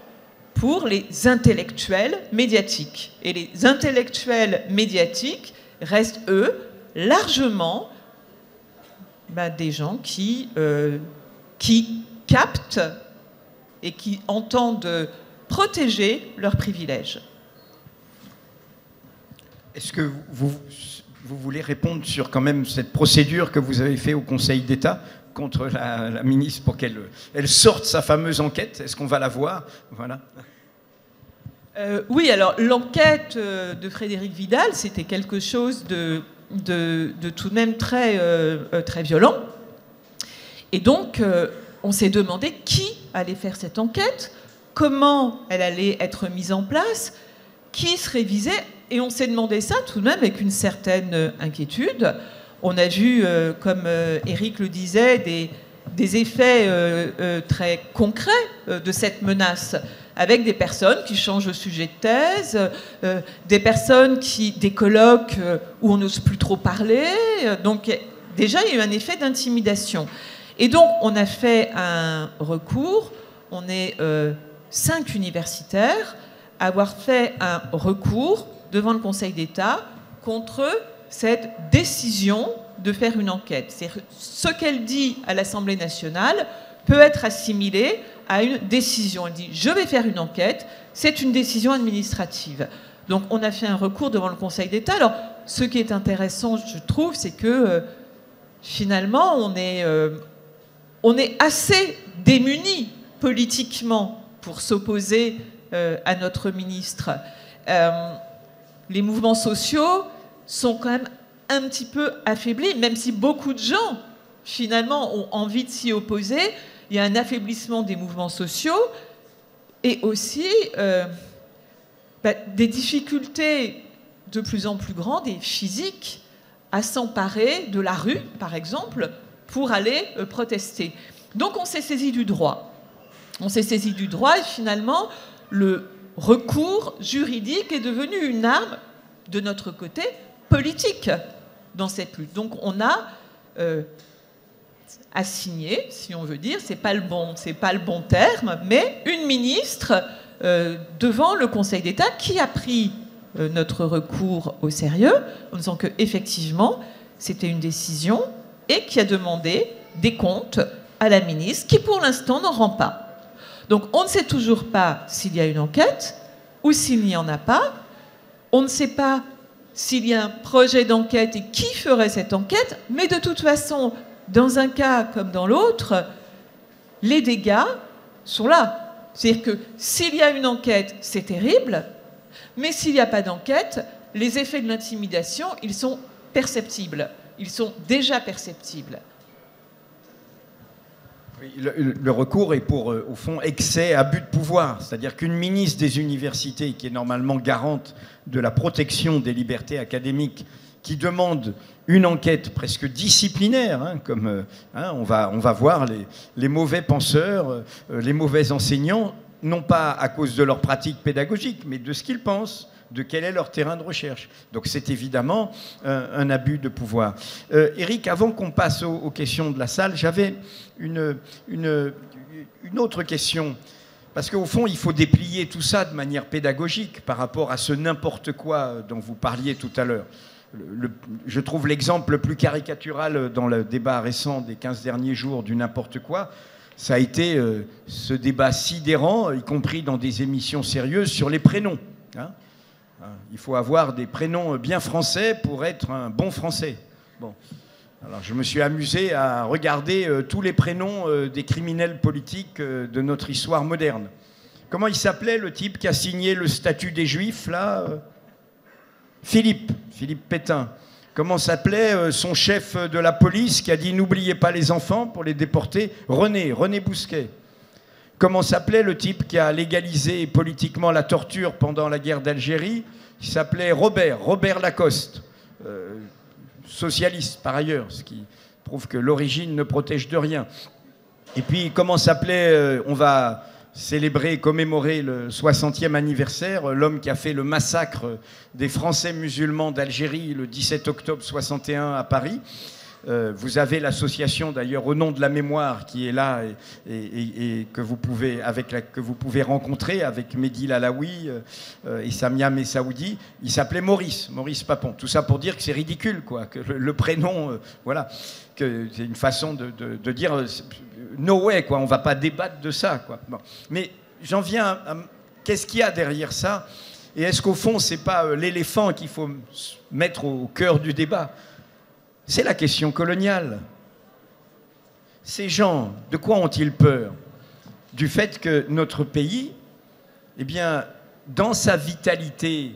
pour les intellectuels médiatiques. Et les intellectuels médiatiques restent, eux, largement des gens qui captent et qui entendent protéger leurs privilèges.
Est-ce que vous voulez répondre sur quand même cette procédure que vous avez faite au Conseil d'État contre la ministre pour qu'elle sorte sa fameuse enquête? Est-ce qu'on va la voir? Voilà.
Oui, alors l'enquête de Frédérique Vidal, c'était quelque chose de tout de même très violent. Et donc, on s'est demandé qui allait faire cette enquête, comment elle allait être mise en place, qui serait visé. Et on s'est demandé ça tout de même avec une certaine inquiétude. On a vu, comme Éric le disait, des effets très concrets de cette menace, avec des personnes qui changent de sujet de thèse, des personnes des colloques où on n'ose plus trop parler. Donc déjà, il y a eu un effet d'intimidation. Et donc, on a fait un recours. On est 5 universitaires à avoir fait un recours devant le Conseil d'État contre cette décision de faire une enquête. C'est-à-dire ce qu'elle dit à l'Assemblée nationale peut être assimilé à une décision. Elle dit « je vais faire une enquête », c'est une décision administrative. Donc on a fait un recours devant le Conseil d'État. Alors ce qui est intéressant, je trouve, c'est que finalement on est assez démunis politiquement pour s'opposer à notre ministre. Les mouvements sociaux sont quand même un petit peu affaiblis, même si beaucoup de gens, finalement, ont envie de s'y opposer. Il y a un affaiblissement des mouvements sociaux et aussi des difficultés de plus en plus grandes et physiques à s'emparer de la rue, par exemple, pour aller protester. Donc on s'est saisi du droit. On s'est saisi du droit et finalement, le recours juridique est devenu une arme, de notre côté, politique dans cette lutte. Donc on a assigné, si on veut dire, c'est pas le bon terme, mais une ministre devant le Conseil d'État qui a pris notre recours au sérieux en disant que effectivement c'était une décision et qui a demandé des comptes à la ministre qui pour l'instant n'en rend pas. Donc on ne sait toujours pas s'il y a une enquête ou s'il n'y en a pas. On ne sait pas s'il y a un projet d'enquête et qui ferait cette enquête, mais de toute façon, dans un cas comme dans l'autre, les dégâts sont là. C'est-à-dire que s'il y a une enquête, c'est terrible, mais s'il n'y a pas d'enquête, les effets de l'intimidation, ils sont perceptibles. Ils sont déjà perceptibles.
Le recours est pour, au fond, excès, abus de pouvoir. C'est-à-dire qu'une ministre des universités, qui est normalement garante de la protection des libertés académiques, qui demande une enquête presque disciplinaire, comme on va voir les mauvais penseurs, les mauvais enseignants, non pas à cause de leur pratique pédagogique, mais de ce qu'ils pensent, de quel est leur terrain de recherche. Donc c'est évidemment un abus de pouvoir. Éric, avant qu'on passe aux questions de la salle, j'avais une autre question. Parce qu'au fond, il faut déplier tout ça de manière pédagogique par rapport à ce n'importe quoi dont vous parliez tout à l'heure. Je trouve l'exemple le plus caricatural dans le débat récent des 15 derniers jours du n'importe quoi, ça a été ce débat sidérant, y compris dans des émissions sérieuses, sur les prénoms. Il faut avoir des prénoms bien français pour être un bon français. Bon. Alors, je me suis amusé à regarder tous les prénoms des criminels politiques de notre histoire moderne. Comment il s'appelait, le type qui a signé le statut des Juifs, là Philippe Pétain. Comment s'appelait son chef de la police qui a dit « N'oubliez pas les enfants pour les déporter » René Bousquet. Comment s'appelait le type qui a légalisé politiquement la torture pendant la guerre d'Algérie? Il s'appelait Robert Lacoste, socialiste par ailleurs, ce qui prouve que l'origine ne protège de rien. Et puis comment s'appelait, on va célébrer et commémorer le 60e anniversaire, l'homme qui a fait le massacre des Français musulmans d'Algérie le 17 octobre 61 à Paris. Vous avez l'association d'ailleurs au nom de la mémoire qui est là et que vous pouvez rencontrer avec Mehdi Lalaoui et Samia Messaoudi. Il s'appelait Maurice Papon. Tout ça pour dire que c'est ridicule, quoi, que le prénom, voilà, que c'est une façon de dire no way, quoi. On va pas débattre de ça, quoi. Bon. Mais j'en viens à qu'est-ce qu'il y a derrière ça, et est-ce qu'au fond c'est pas l'éléphant qu'il faut mettre au cœur du débat? C'est la question coloniale. Ces gens, de quoi ont-ils peur? Du fait que notre pays, eh bien, dans sa vitalité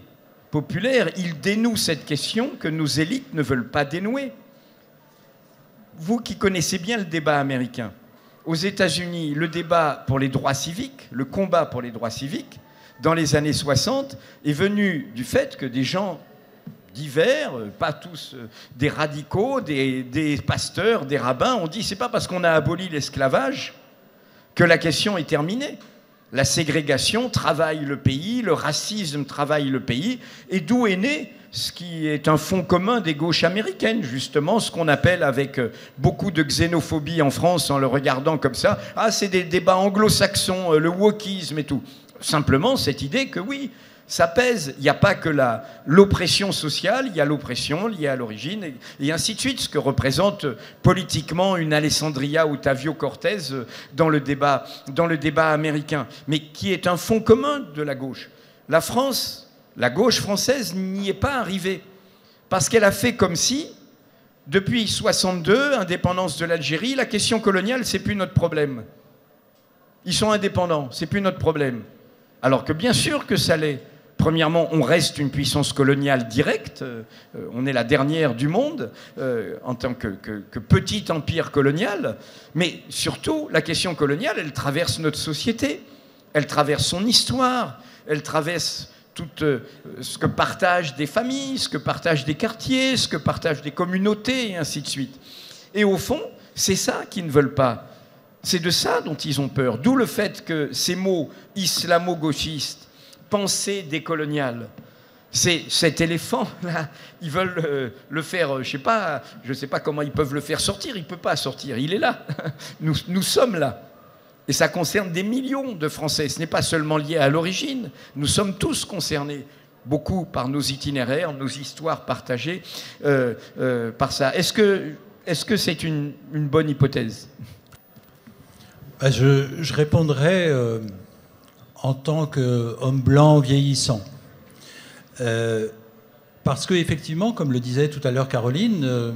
populaire, il dénoue cette question que nos élites ne veulent pas dénouer. Vous qui connaissez bien le débat américain, aux États-Unis, le débat pour les droits civiques, le combat pour les droits civiques, dans les années 60, est venu du fait que des gens divers, pas tous des radicaux, des pasteurs, des rabbins, ont dit c'est pas parce qu'on a aboli l'esclavage que la question est terminée. La ségrégation travaille le pays, le racisme travaille le pays, et d'où est né ce qui est un fond commun des gauches américaines, justement, ce qu'on appelle avec beaucoup de xénophobie en France, en le regardant comme ça, ah, c'est des débats anglo-saxons, le wokisme et tout. Simplement cette idée que oui, ça pèse. Il n'y a pas que l'oppression sociale, il y a l'oppression liée à l'origine, et ainsi de suite, ce que représente politiquement une Alessandria Octavio-Cortez dans le débat américain, mais qui est un fond commun de la gauche. La France, la gauche française n'y est pas arrivée, parce qu'elle a fait comme si, depuis 62, indépendance de l'Algérie, la question coloniale, c'est plus notre problème. Ils sont indépendants, c'est plus notre problème. Alors que bien sûr que ça l'est. Premièrement, on reste une puissance coloniale directe, on est la dernière du monde en tant que petit empire colonial, mais surtout, la question coloniale, elle traverse notre société, elle traverse son histoire, elle traverse tout ce que partagent des familles, ce que partagent des quartiers, ce que partagent des communautés, et ainsi de suite. Et au fond, c'est ça qu'ils ne veulent pas. C'est de ça dont ils ont peur. D'où le fait que ces mots islamo-gauchistes, pensée décoloniale, c'est cet éléphant-là, ils veulent le faire, je ne sais pas comment ils peuvent le faire sortir, il ne peut pas sortir, il est là, nous sommes là. Et ça concerne des millions de Français, ce n'est pas seulement lié à l'origine, nous sommes tous concernés, beaucoup par nos itinéraires, nos histoires partagées, par ça. Est-ce que c'est une bonne hypothèse?
Je répondrai en tant qu'homme blanc vieillissant. Parce qu'effectivement, comme le disait tout à l'heure Caroline,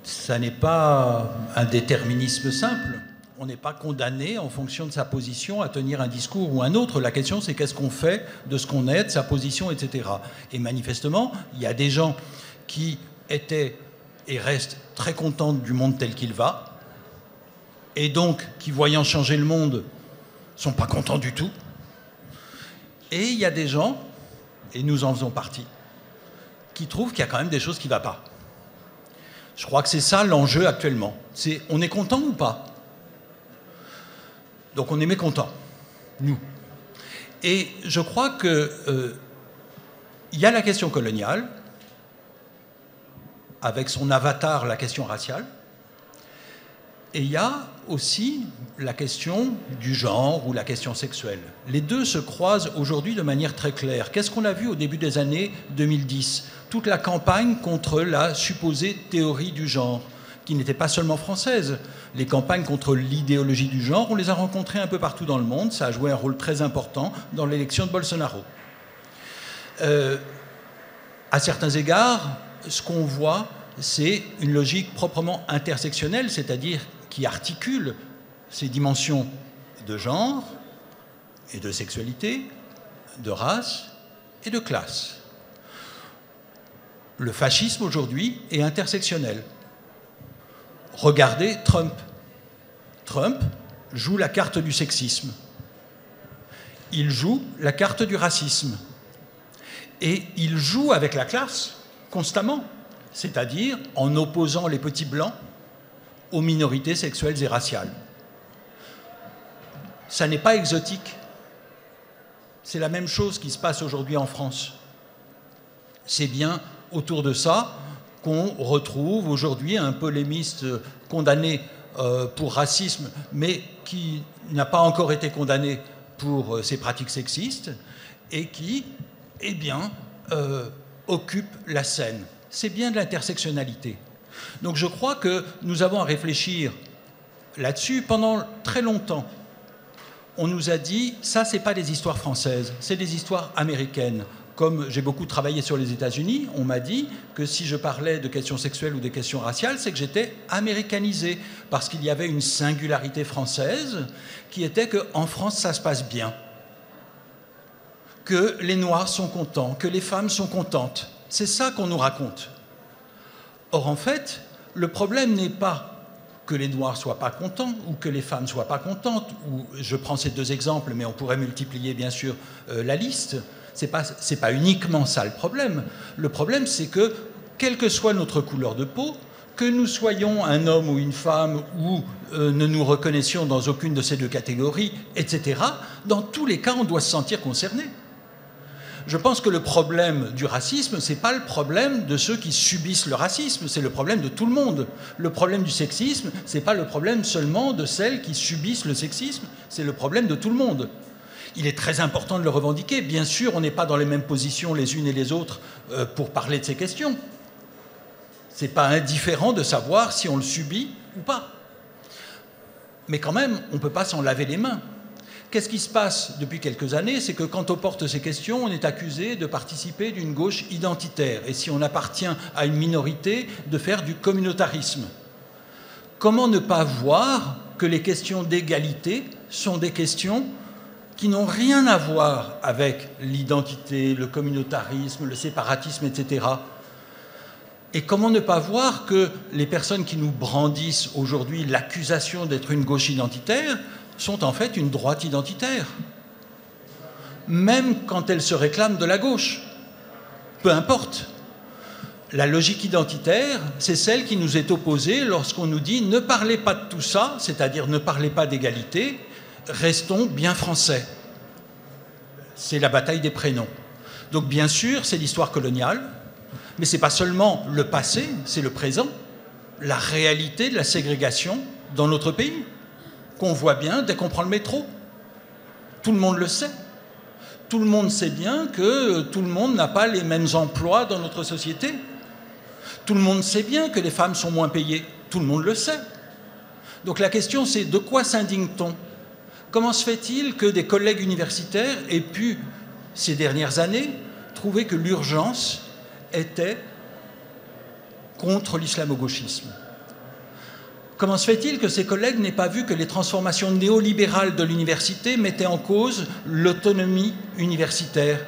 ça n'est pas un déterminisme simple. On n'est pas condamné en fonction de sa position à tenir un discours ou un autre. La question, c'est qu'est-ce qu'on fait de ce qu'on est, de sa position, etc. Et manifestement, il y a des gens qui étaient et restent très contents du monde tel qu'il va, et donc qui, voyant changer le monde, sont pas contents du tout. Et il y a des gens, et nous en faisons partie, qui trouvent qu'il y a quand même des choses qui ne vont pas. Je crois que c'est ça l'enjeu actuellement. C'est on est content ou pas? Donc on est mécontent, nous. Et je crois que il y a la question coloniale, avec son avatar, la question raciale, et il y a aussi la question du genre ou la question sexuelle. Les deux se croisent aujourd'hui de manière très claire. Qu'est-ce qu'on a vu au début des années 2010? Toute la campagne contre la supposée théorie du genre, qui n'était pas seulement française. Les campagnes contre l'idéologie du genre, on les a rencontrées un peu partout dans le monde. Ça a joué un rôle très important dans l'élection de Bolsonaro. À certains égards, ce qu'on voit, c'est une logique proprement intersectionnelle, c'est-à-dire qui articule ces dimensions de genre et de sexualité, de race et de classe. Le fascisme aujourd'hui est intersectionnel. Regardez Trump. Trump joue la carte du sexisme. Il joue la carte du racisme. Et il joue avec la classe constamment, c'est-à-dire en opposant les petits blancs aux minorités sexuelles et raciales. Ça n'est pas exotique. C'est la même chose qui se passe aujourd'hui en France. C'est bien autour de ça qu'on retrouve aujourd'hui un polémiste condamné pour racisme, mais qui n'a pas encore été condamné pour ses pratiques sexistes et qui, eh bien, occupe la scène. C'est bien de l'intersectionnalité. Donc je crois que nous avons à réfléchir là-dessus. Pendant très longtemps, on nous a dit « ça, c'est pas des histoires françaises, c'est des histoires américaines ». Comme j'ai beaucoup travaillé sur les États-Unis, on m'a dit que si je parlais de questions sexuelles ou des questions raciales, c'est que j'étais américanisé, parce qu'il y avait une singularité française qui était qu'en France, ça se passe bien, que les Noirs sont contents, que les femmes sont contentes. C'est ça qu'on nous raconte. Or, en fait, le problème n'est pas que les Noirs ne soient pas contents ou que les femmes ne soient pas contentes. Ou, je prends ces deux exemples, mais on pourrait multiplier, bien sûr, la liste. Ce n'est pas uniquement ça le problème. Le problème, c'est que, quelle que soit notre couleur de peau, que nous soyons un homme ou une femme ou ne nous reconnaissions dans aucune de ces deux catégories, etc., dans tous les cas, on doit se sentir concerné. Je pense que le problème du racisme, ce n'est pas le problème de ceux qui subissent le racisme, c'est le problème de tout le monde. Le problème du sexisme, ce n'est pas le problème seulement de celles qui subissent le sexisme, c'est le problème de tout le monde. Il est très important de le revendiquer. Bien sûr, on n'est pas dans les mêmes positions les unes et les autres pour parler de ces questions. Ce n'est pas indifférent de savoir si on le subit ou pas. Mais quand même, on ne peut pas s'en laver les mains. Qu'est-ce qui se passe depuis quelques années? C'est que quand on porte ces questions, on est accusé de participer d'une gauche identitaire. Et si on appartient à une minorité, de faire du communautarisme. Comment ne pas voir que les questions d'égalité sont des questions qui n'ont rien à voir avec l'identité, le communautarisme, le séparatisme, etc. Et comment ne pas voir que les personnes qui nous brandissent aujourd'hui l'accusation d'être une gauche identitaire sont en fait une droite identitaire, même quand elles se réclament de la gauche. Peu importe. La logique identitaire, c'est celle qui nous est opposée lorsqu'on nous dit « ne parlez pas de tout ça », c'est-à-dire « ne parlez pas d'égalité », restons bien français. C'est la bataille des prénoms. Donc bien sûr, c'est l'histoire coloniale, mais ce n'est pas seulement le passé, c'est le présent, la réalité de la ségrégation dans notre pays, qu'on voit bien dès qu'on prend le métro. Tout le monde le sait. Tout le monde sait bien que tout le monde n'a pas les mêmes emplois dans notre société. Tout le monde sait bien que les femmes sont moins payées. Tout le monde le sait. Donc la question, c'est de quoi s'indigne-t-on? Comment se fait-il que des collègues universitaires aient pu, ces dernières années, trouver que l'urgence était contre l'islamo-gauchisme? Comment se fait-il que ces collègues n'aient pas vu que les transformations néolibérales de l'université mettaient en cause l'autonomie universitaire,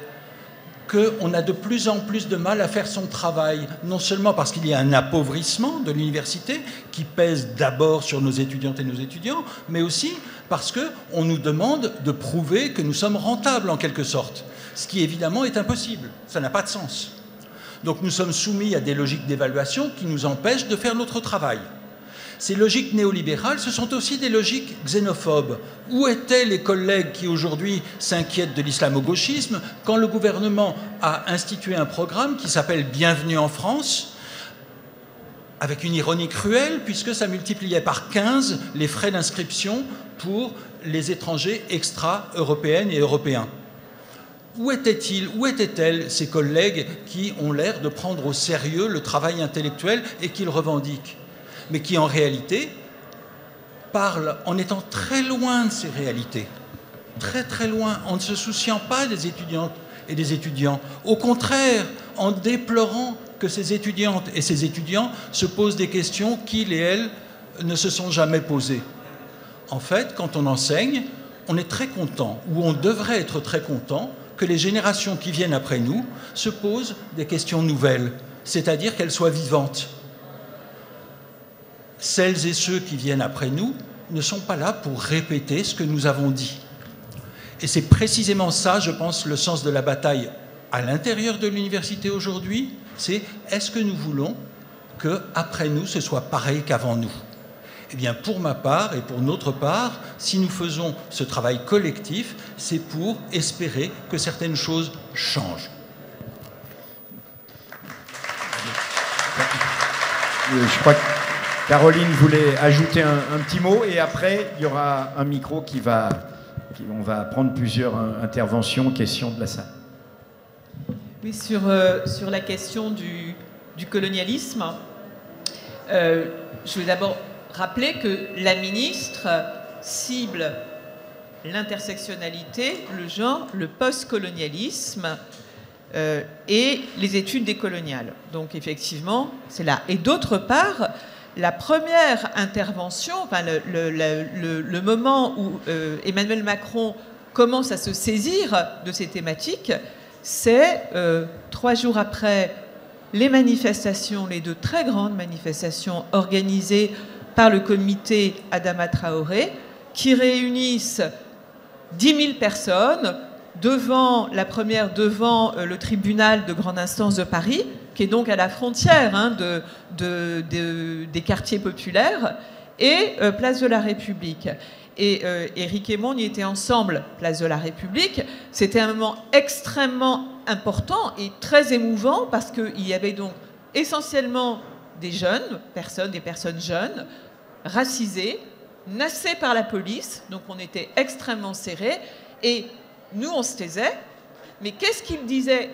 qu'on a de plus en plus de mal à faire son travail, non seulement parce qu'il y a un appauvrissement de l'université qui pèse d'abord sur nos étudiantes et nos étudiants, mais aussi parce qu'on nous demande de prouver que nous sommes rentables en quelque sorte, ce qui évidemment est impossible, ça n'a pas de sens. Donc nous sommes soumis à des logiques d'évaluation qui nous empêchent de faire notre travail. Ces logiques néolibérales, ce sont aussi des logiques xénophobes. Où étaient les collègues qui aujourd'hui s'inquiètent de l'islamo-gauchisme quand le gouvernement a institué un programme qui s'appelle « Bienvenue en France », avec une ironie cruelle, puisque ça multipliait par 15 les frais d'inscription pour les étrangers extra-européennes et européens. Où étaient-ils, où étaient-elles, ces collègues qui ont l'air de prendre au sérieux le travail intellectuel et qui le revendiquent, mais qui en réalité parlent en étant très loin de ces réalités, très très loin, en ne se souciant pas des étudiantes et des étudiants. Au contraire, en déplorant que ces étudiantes et ces étudiants se posent des questions qu'ils et elles ne se sont jamais posées. En fait, quand on enseigne, on est très content, ou on devrait être très content, que les générations qui viennent après nous se posent des questions nouvelles, c'est-à-dire qu'elles soient vivantes. Celles et ceux qui viennent après nous ne sont pas là pour répéter ce que nous avons dit. Et c'est précisément ça, je pense, le sens de la bataille à l'intérieur de l'université aujourd'hui, c'est est-ce que nous voulons qu'après nous, ce soit pareil qu'avant nous? Eh bien, pour ma part et pour notre part, si nous faisons ce travail collectif, c'est pour espérer que certaines choses changent.
Je crois que Caroline voulait ajouter un petit mot et après, il y aura un micro on va prendre plusieurs interventions, questions de la salle.
Oui, sur la question du colonialisme, je vais d'abord rappeler que la ministre cible l'intersectionnalité, le genre, le post-colonialisme et les études décoloniales. Donc effectivement, c'est là. Et d'autre part, la première intervention, enfin, le moment où Emmanuel Macron commence à se saisir de ces thématiques, c'est 3 jours après les manifestations, les 2 très grandes manifestations organisées par le comité Adama Traoré, qui réunissent 10 000 personnes, la première devant le tribunal de grande instance de Paris, qui est donc à la frontière des quartiers populaires, et place de la République. Et Éric et moi, on y était ensemble, place de la République. C'était un moment extrêmement important et très émouvant parce qu'il y avait donc essentiellement des personnes jeunes, racisées, nassées par la police, donc on était extrêmement serrés, et nous on se taisait, mais qu'est-ce qu'ils disaient?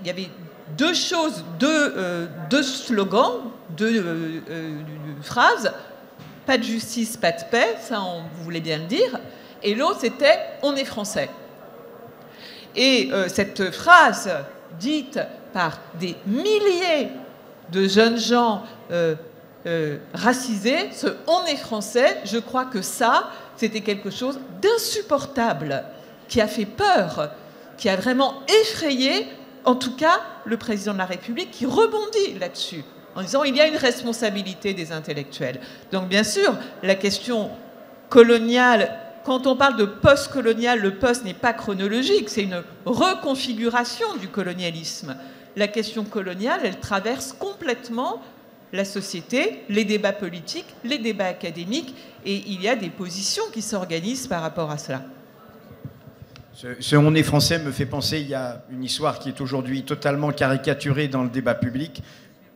Il y avait 2 choses, 2 slogans, 2 phrases: pas de justice, pas de paix, ça on voulait bien le dire, et l'autre c'était on est français. Et cette phrase dite par des milliers de jeunes gens racisés, ce on est français, je crois que ça, c'était quelque chose d'insupportable, qui a fait peur, qui a vraiment effrayé, en tout cas, le président de la République, qui rebondit là-dessus, en disant il y a une responsabilité des intellectuels. Donc bien sûr, la question coloniale, quand on parle de post-colonial, le post n'est pas chronologique, c'est une reconfiguration du colonialisme. La question coloniale, elle traverse complètement la société, les débats politiques, les débats académiques, et il y a des positions qui s'organisent par rapport à cela.
Ce on est français me fait penser, il y a une histoire qui est aujourd'hui totalement caricaturée dans le débat public.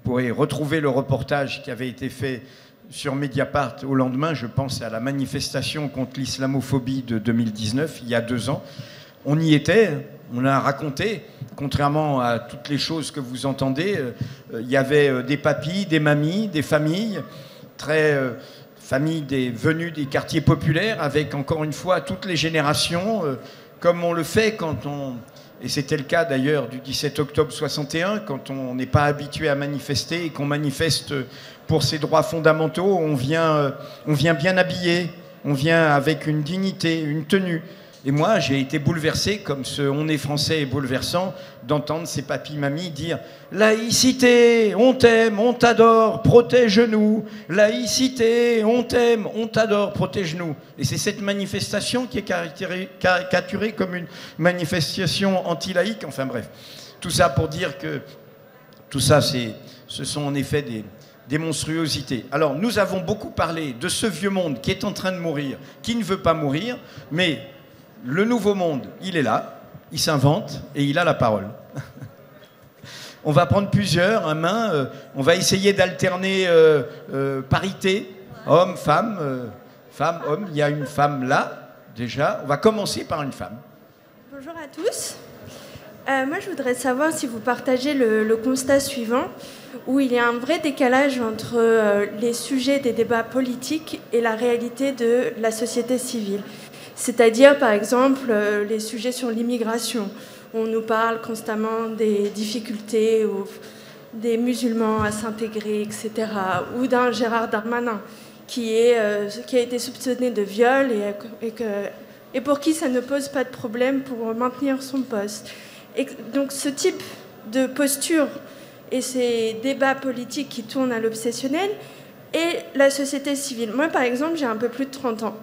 Vous pourrez retrouver le reportage qui avait été fait sur Mediapart au lendemain, je pense à la manifestation contre l'islamophobie de 2019, il y a 2 ans. On y était, on a raconté, contrairement à toutes les choses que vous entendez, il y avait des papis, des mamies, des familles, familles venues des quartiers populaires, avec encore une fois toutes les générations, comme on le fait quand on... Et c'était le cas d'ailleurs du 17 octobre 61, quand on n'est pas habitué à manifester et qu'on manifeste pour ses droits fondamentaux, on vient bien habillé, on vient avec une dignité, une tenue. Et moi, j'ai été bouleversé, comme ce on est français est bouleversant, d'entendre ces papis-mamies dire « Laïcité, on t'aime, on t'adore, protège-nous. Laïcité, on t'aime, on t'adore, protège-nous. » Et c'est cette manifestation qui est caricaturée comme une manifestation anti-laïque. Enfin bref, tout ça pour dire que tout ça, ce sont en effet des monstruosités. Alors, nous avons beaucoup parlé de ce vieux monde qui est en train de mourir, qui ne veut pas mourir, mais... Le nouveau monde, il est là, il s'invente et il a la parole. On va prendre plusieurs, à main, on va essayer d'alterner parité, homme, femme, femme, homme. Il y a une femme là, déjà. On va commencer par une femme.
Bonjour à tous. Moi, je voudrais savoir si vous partagez le constat suivant, où il y a un vrai décalage entre les sujets des débats politiques et la réalité de la société civile. C'est-à-dire, par exemple, les sujets sur l'immigration On nous parle constamment des difficultés ou des musulmans à s'intégrer, etc. Ou d'un Gérard Darmanin qui a été soupçonné de viol et pour qui ça ne pose pas de problème pour maintenir son poste. Et donc ce type de posture et ces débats politiques qui tournent à l'obsessionnel et la société civile. Moi, par exemple, j'ai un peu plus de 30 ans.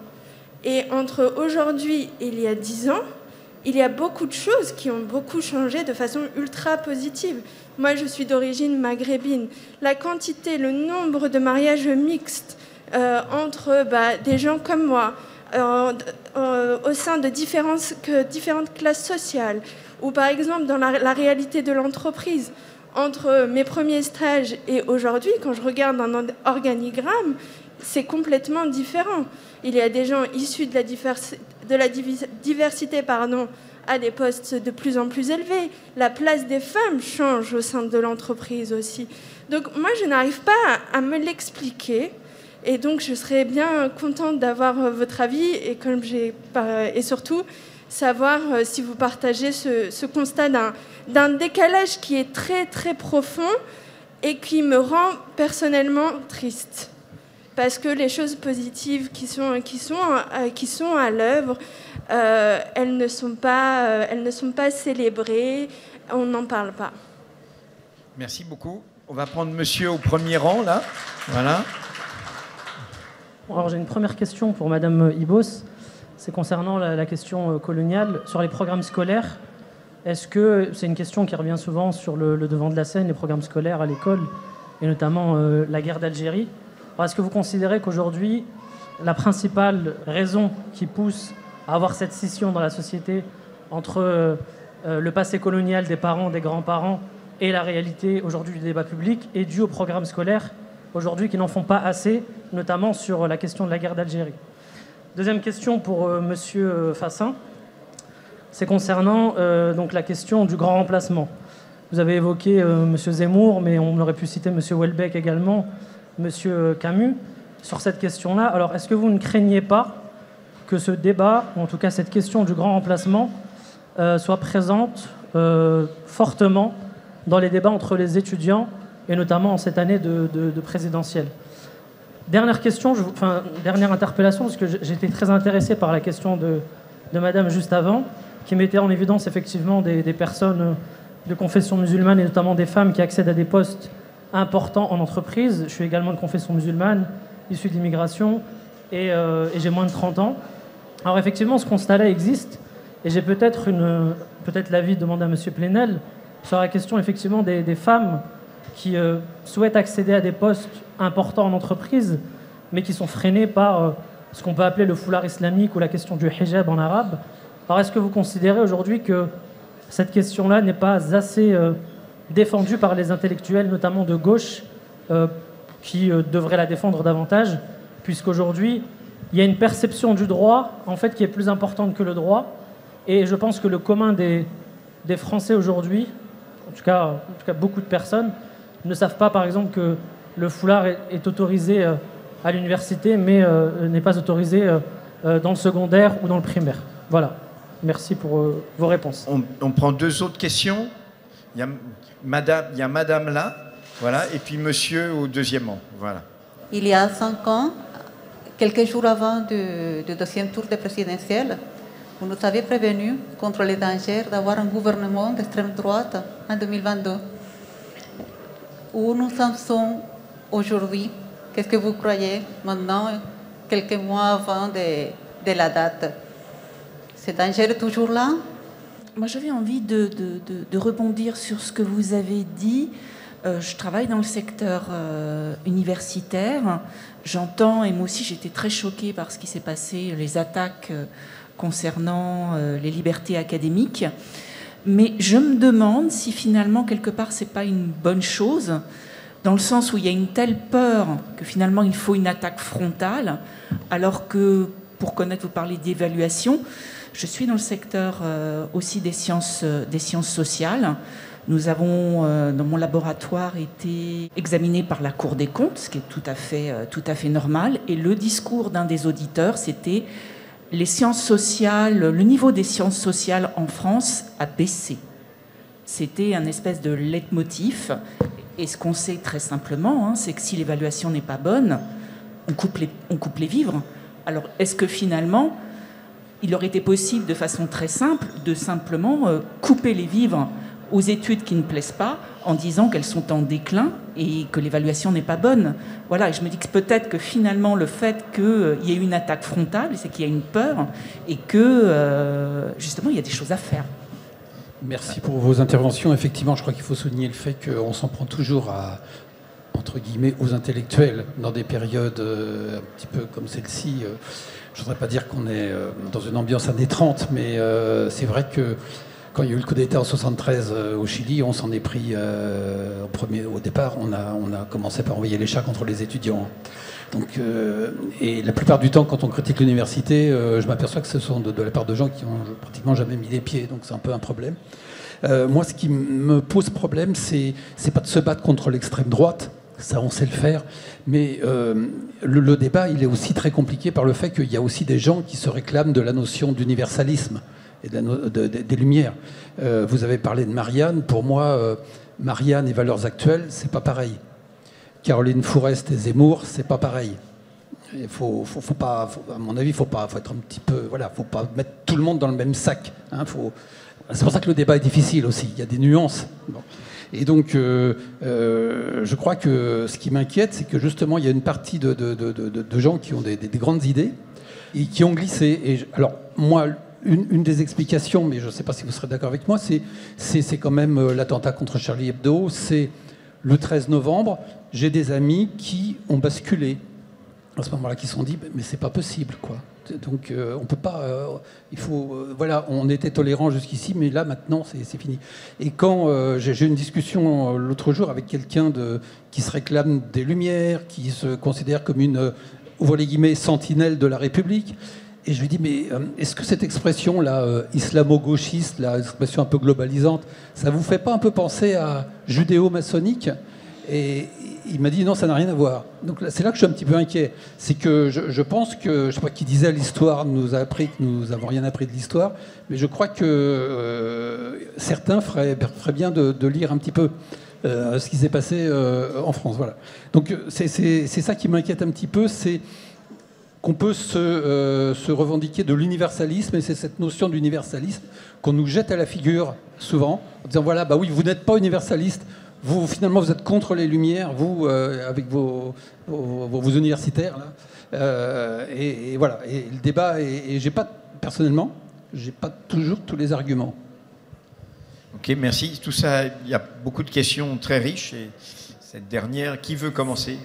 Et entre aujourd'hui et il y a 10 ans, il y a beaucoup de choses qui ont beaucoup changé de façon ultra positive. Moi, je suis d'origine maghrébine. La quantité, le nombre de mariages mixtes entre des gens comme moi, au sein de différentes classes sociales, ou par exemple dans la réalité de l'entreprise, entre mes premiers stages et aujourd'hui, quand je regarde un organigramme, c'est complètement différent. Il y a des gens issus de la diversité à des postes de plus en plus élevés. La place des femmes change au sein de l'entreprise aussi. Donc moi, je n'arrive pas à me l'expliquer. Et donc, je serais bien contente d'avoir votre avis et surtout savoir si vous partagez ce constat d'un décalage qui est très, très profond et qui me rend personnellement triste. Parce que les choses positives qui sont à l'œuvre, elles ne sont pas célébrées, on n'en parle pas.
Merci beaucoup. On va prendre monsieur au premier rang, là. Voilà.
Alors j'ai une première question pour Madame Ibos. C'est concernant la question coloniale sur les programmes scolaires. Est-ce que c'est une question qui revient souvent sur le devant de la scène, les programmes scolaires à l'école, et notamment la guerre d'Algérie? Alors, est-ce que vous considérez qu'aujourd'hui, la principale raison qui pousse à avoir cette scission dans la société entre le passé colonial des parents, des grands-parents et la réalité aujourd'hui du débat public est due aux programmes scolaires aujourd'hui qui n'en font pas assez, notamment sur la question de la guerre d'Algérie? Deuxième question pour Monsieur Fassin, c'est concernant donc la question du grand remplacement. Vous avez évoqué Monsieur Zemmour, mais on aurait pu citer Monsieur Houellebecq également, Monsieur Camus, sur cette question-là. Alors, est-ce que vous ne craignez pas que ce débat, ou en tout cas cette question du grand remplacement, soit présente fortement dans les débats entre les étudiants, et notamment en cette année de présidentielle? Dernière question, dernière interpellation, parce que j'étais très intéressé par la question de Madame juste avant, qui mettait en évidence effectivement des personnes de confession musulmane, et notamment des femmes qui accèdent à des postes importants en entreprise. Je suis également de confession musulmane, issu d'immigration, et j'ai moins de 30 ans. Alors effectivement, ce constat-là existe, et j'ai peut-être l'avis demandé à M. Plenel sur la question effectivement des femmes qui souhaitent accéder à des postes importants en entreprise, mais qui sont freinés par ce qu'on peut appeler le foulard islamique ou la question du hijab en arabe. Alors est-ce que vous considérez aujourd'hui que cette question-là n'est pas assez défendue par les intellectuels, notamment de gauche, qui devraient la défendre davantage, puisqu'aujourd'hui, il y a une perception du droit en fait, qui est plus importante que le droit, et je pense que le commun des Français aujourd'hui, en tout cas beaucoup de personnes, ne savent pas, par exemple, que le foulard est autorisé à l'université, mais n'est pas autorisé dans le secondaire ou dans le primaire. Voilà. Merci pour vos réponses.
On prend deux autres questions. Il y a madame là, voilà, et puis monsieur au deuxième rang. Voilà.
Il y a 5 ans, quelques jours avant du deuxième tour de présidentielle, vous nous avez prévenu contre les dangers d'avoir un gouvernement d'extrême droite en 2022. Où nous en sommes aujourd'hui? Qu'est-ce que vous croyez maintenant, quelques mois avant de la date? Ce danger est toujours là?
Moi, j'avais envie de rebondir sur ce que vous avez dit. Je travaille dans le secteur universitaire. J'entends, et moi aussi j'étais très choquée par ce qui s'est passé, les attaques concernant les libertés académiques. Mais je me demande si finalement, quelque part, c'est pas une bonne chose, dans le sens où il y a une telle peur que finalement il faut une attaque frontale, alors que, pour connaître, vous parlez d'évaluation, je suis dans le secteur aussi des sciences sociales. Nous avons, dans mon laboratoire, été examinés par la Cour des comptes, ce qui est tout à fait normal, et le discours d'un des auditeurs, c'était les sciences sociales, le niveau des sciences sociales en France a baissé. C'était un espèce de leitmotiv. Et ce qu'on sait très simplement, c'est que si l'évaluation n'est pas bonne, on coupe les vivres. Alors, est-ce que finalement, il aurait été possible, de façon très simple, de simplement couper les vivres aux études qui ne plaisent pas, en disant qu'elles sont en déclin et que l'évaluation n'est pas bonne. Voilà, et je me dis que peut-être que finalement, le fait qu'il y ait une attaque frontale, c'est qu'il y a une peur et que, justement, il y a des choses à faire.
Merci pour vos interventions. Effectivement, je crois qu'il faut souligner le fait qu'on s'en prend toujours à, entre guillemets, aux intellectuels dans des périodes un petit peu comme celle-ci. Je ne voudrais pas dire qu'on est dans une ambiance années 30, mais c'est vrai que quand il y a eu le coup d'État en 73 au Chili, on s'en est pris au départ, on a commencé par envoyer les chats contre les étudiants. Donc, et la plupart du temps, quand on critique l'université, je m'aperçois que ce sont de la part de gens qui ont pratiquement jamais mis les pieds, donc c'est un peu un problème. Moi, ce qui me pose problème, c'est pas de se battre contre l'extrême droite, ça on sait le faire, mais le débat, il est aussi très compliqué par le fait qu'il y a aussi des gens qui se réclament de la notion d'universalisme et des Lumières. Vous avez parlé de Marianne. Pour moi, Marianne et Valeurs Actuelles, c'est pas pareil. Caroline Fourest et Zemmour, c'est pas pareil. Il faut pas, à mon avis, faut être un petit peu, voilà, faut pas mettre tout le monde dans le même sac. Hein, c'est pour ça que le débat est difficile aussi. Il y a des nuances. Bon. Et donc, je crois que ce qui m'inquiète, c'est que justement, il y a une partie de gens qui ont des grandes idées et qui ont glissé. Et alors, moi, une des explications, mais je ne sais pas si vous serez d'accord avec moi, c'est quand même l'attentat contre Charlie Hebdo. C'est le 13 novembre. J'ai des amis qui ont basculé à ce moment-là, qui se sont dit mais c'est pas possible, quoi. Donc on peut pas. Il faut. Voilà, on était tolérants jusqu'ici, mais là maintenant c'est fini. Et quand j'ai eu une discussion l'autre jour avec quelqu'un qui se réclame des Lumières, qui se considère comme une, ouvrez les guillemets, sentinelle de la République. Et je lui dis, mais est-ce que cette expression-là, islamo-gauchiste, la expression un peu globalisante, ça vous fait pas un peu penser à judéo-maçonnique? Et il m'a dit, non, ça n'a rien à voir. Donc c'est là que je suis un petit peu inquiet. C'est que je pense que, je ne sais pas qui disait, l'histoire nous a appris que nous n'avons rien appris de l'histoire, mais je crois que certains feraient bien de lire un petit peu ce qui s'est passé en France. Voilà. Donc c'est ça qui m'inquiète un petit peu, c'est qu'on peut se revendiquer de l'universalisme, et c'est cette notion d'universalisme qu'on nous jette à la figure souvent, en disant voilà, bah oui, vous n'êtes pas universaliste, vous finalement vous êtes contre les Lumières, vous avec vos universitaires là, et voilà. Et le débat, et personnellement, j'ai pas toujours tous les arguments.
Ok, merci. Tout ça, il y a beaucoup de questions très riches, et cette dernière, qui veut commencer?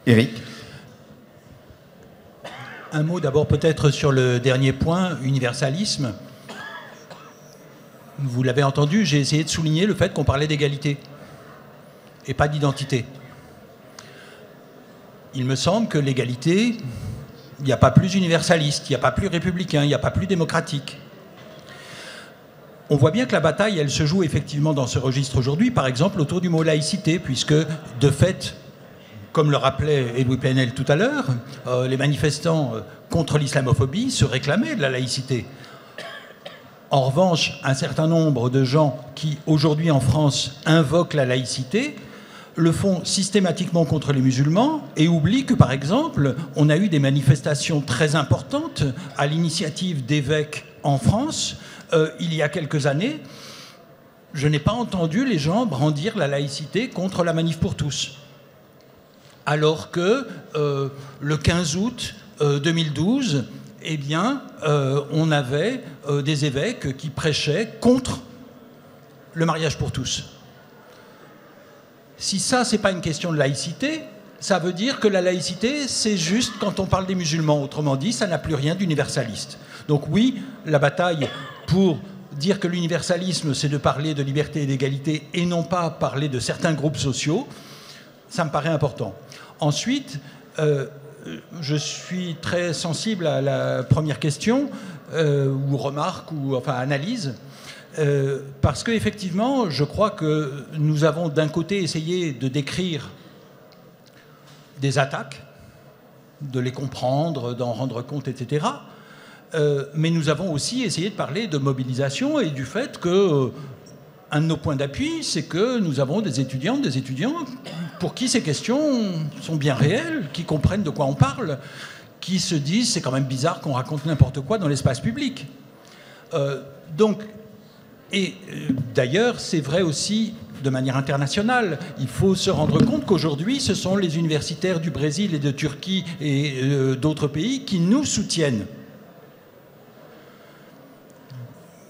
Éric.
Un mot d'abord peut-être sur le dernier point, universalisme. Vous l'avez entendu, j'ai essayé de souligner le fait qu'on parlait d'égalité et pas d'identité. Il me semble que l'égalité, il n'y a pas plus universaliste, il n'y a pas plus républicain, il n'y a pas plus démocratique. On voit bien que la bataille, elle se joue effectivement dans ce registre aujourd'hui, par exemple autour du mot laïcité, puisque de fait, comme le rappelait Edoui Plenel tout à l'heure, les manifestants contre l'islamophobie se réclamaient de la laïcité. En revanche, un certain nombre de gens qui, aujourd'hui en France, invoquent la laïcité, le font systématiquement contre les musulmans et oublient que, par exemple, on a eu des manifestations très importantes à l'initiative d'évêques en France il y a quelques années. Je n'ai pas entendu les gens brandir la laïcité contre la manif pour tous. Alors que le 15 août 2012, eh bien, on avait des évêques qui prêchaient contre le mariage pour tous. Si ça, c'est pas une question de laïcité, ça veut dire que la laïcité, c'est juste quand on parle des musulmans. Autrement dit, ça n'a plus rien d'universaliste. Donc oui, la bataille pour dire que l'universalisme, c'est de parler de liberté et d'égalité et non pas parler de certains groupes sociaux, ça me paraît important. Ensuite, je suis très sensible à la première question, ou remarque, ou enfin analyse, parce qu'effectivement, je crois que nous avons d'un côté essayé de décrire des attaques de les comprendre, d'en rendre compte, etc. Mais nous avons aussi essayé de parler de mobilisation et du fait que un de nos points d'appui, c'est que nous avons des étudiantes, des étudiants pour qui ces questions sont bien réelles, qui comprennent de quoi on parle, qui se disent c'est quand même bizarre qu'on raconte n'importe quoi dans l'espace public. D'ailleurs, c'est vrai aussi de manière internationale. Il faut se rendre compte qu'aujourd'hui, ce sont les universitaires du Brésil et de Turquie et d'autres pays qui nous soutiennent.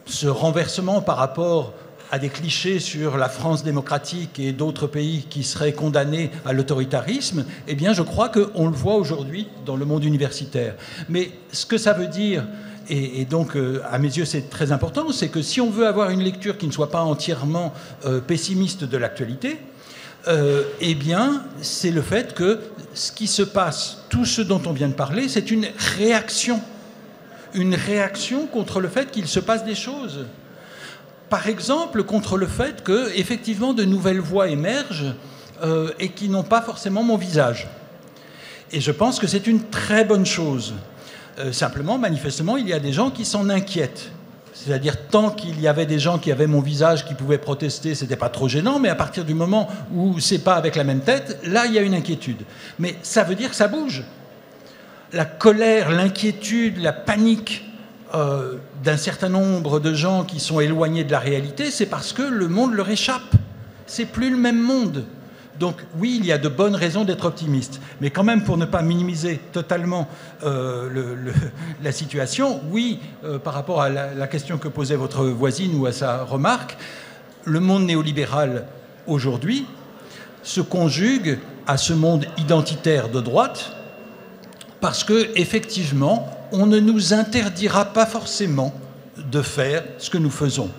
Ce renversement par rapport à des clichés sur la France démocratique et d'autres pays qui seraient condamnés à l'autoritarisme, eh bien, je crois qu'on le voit aujourd'hui dans le monde universitaire. Mais ce que ça veut dire, et donc, à mes yeux, c'est très important, c'est que si on veut avoir une lecture qui ne soit pas entièrement pessimiste de l'actualité, eh bien, c'est le fait que ce qui se passe, tout ce dont on vient de parler, c'est une réaction contre le fait qu'il se passe des choses. Par exemple, contre le fait que, effectivement, de nouvelles voix émergent et qui n'ont pas forcément mon visage. Et je pense que c'est une très bonne chose. Simplement, manifestement, il y a des gens qui s'en inquiètent. C'est-à-dire, tant qu'il y avait des gens qui avaient mon visage, qui pouvaient protester, c'était pas trop gênant, mais à partir du moment où c'est pas avec la même tête, là, il y a une inquiétude. Mais ça veut dire que ça bouge. La colère, l'inquiétude, la panique d'un certain nombre de gens qui sont éloignés de la réalité, c'est parce que le monde leur échappe. C'est plus le même monde. Donc oui, il y a de bonnes raisons d'être optimiste. Mais quand même, pour ne pas minimiser totalement la situation, oui, par rapport à la question que posait votre voisine ou à sa remarque, le monde néolibéral aujourd'hui se conjugue à ce monde identitaire de droite parce que, effectivement, on ne nous interdira pas forcément de faire ce que nous faisons.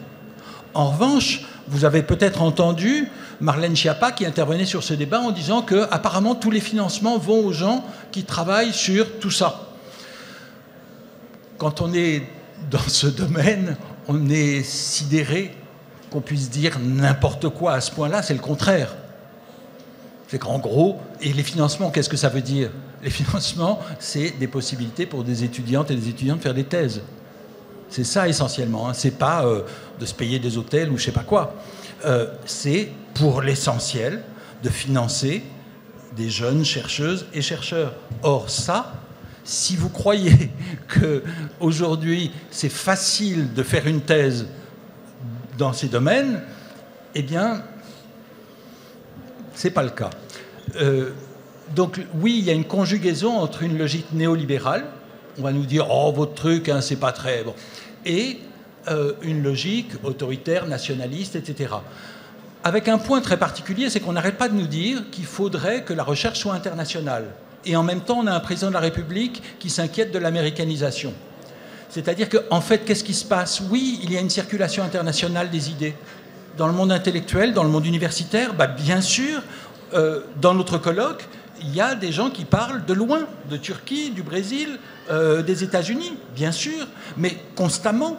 En revanche, vous avez peut-être entendu Marlène Schiappa qui intervenait sur ce débat en disant que apparemment tous les financements vont aux gens qui travaillent sur tout ça. Quand on est dans ce domaine, on est sidéré qu'on puisse dire n'importe quoi à ce point-là, c'est le contraire. C'est qu'en gros, et les financements, qu'est-ce que ça veut dire? Les financements, c'est des possibilités pour des étudiantes et des étudiants de faire des thèses. C'est ça essentiellement, hein. C'est pas de se payer des hôtels ou je sais pas quoi. C'est pour l'essentiel de financer des jeunes chercheuses et chercheurs. Or ça, si vous croyez qu'aujourd'hui c'est facile de faire une thèse dans ces domaines, eh bien, c'est pas le cas. Donc oui, il y a une conjugaison entre une logique néolibérale, on va nous dire « Oh, votre truc, hein, c'est pas très bon », et une logique autoritaire, nationaliste, etc. Avec un point très particulier, c'est qu'on n'arrête pas de nous dire qu'il faudrait que la recherche soit internationale. Et en même temps, on a un président de la République qui s'inquiète de l'américanisation. C'est-à-dire qu'en fait, qu'est-ce qui se passe? Oui, il y a une circulation internationale des idées. Dans le monde intellectuel, dans le monde universitaire, bien sûr, dans notre colloque, il y a des gens qui parlent de loin, de Turquie, du Brésil, des États-Unis, bien sûr, mais constamment.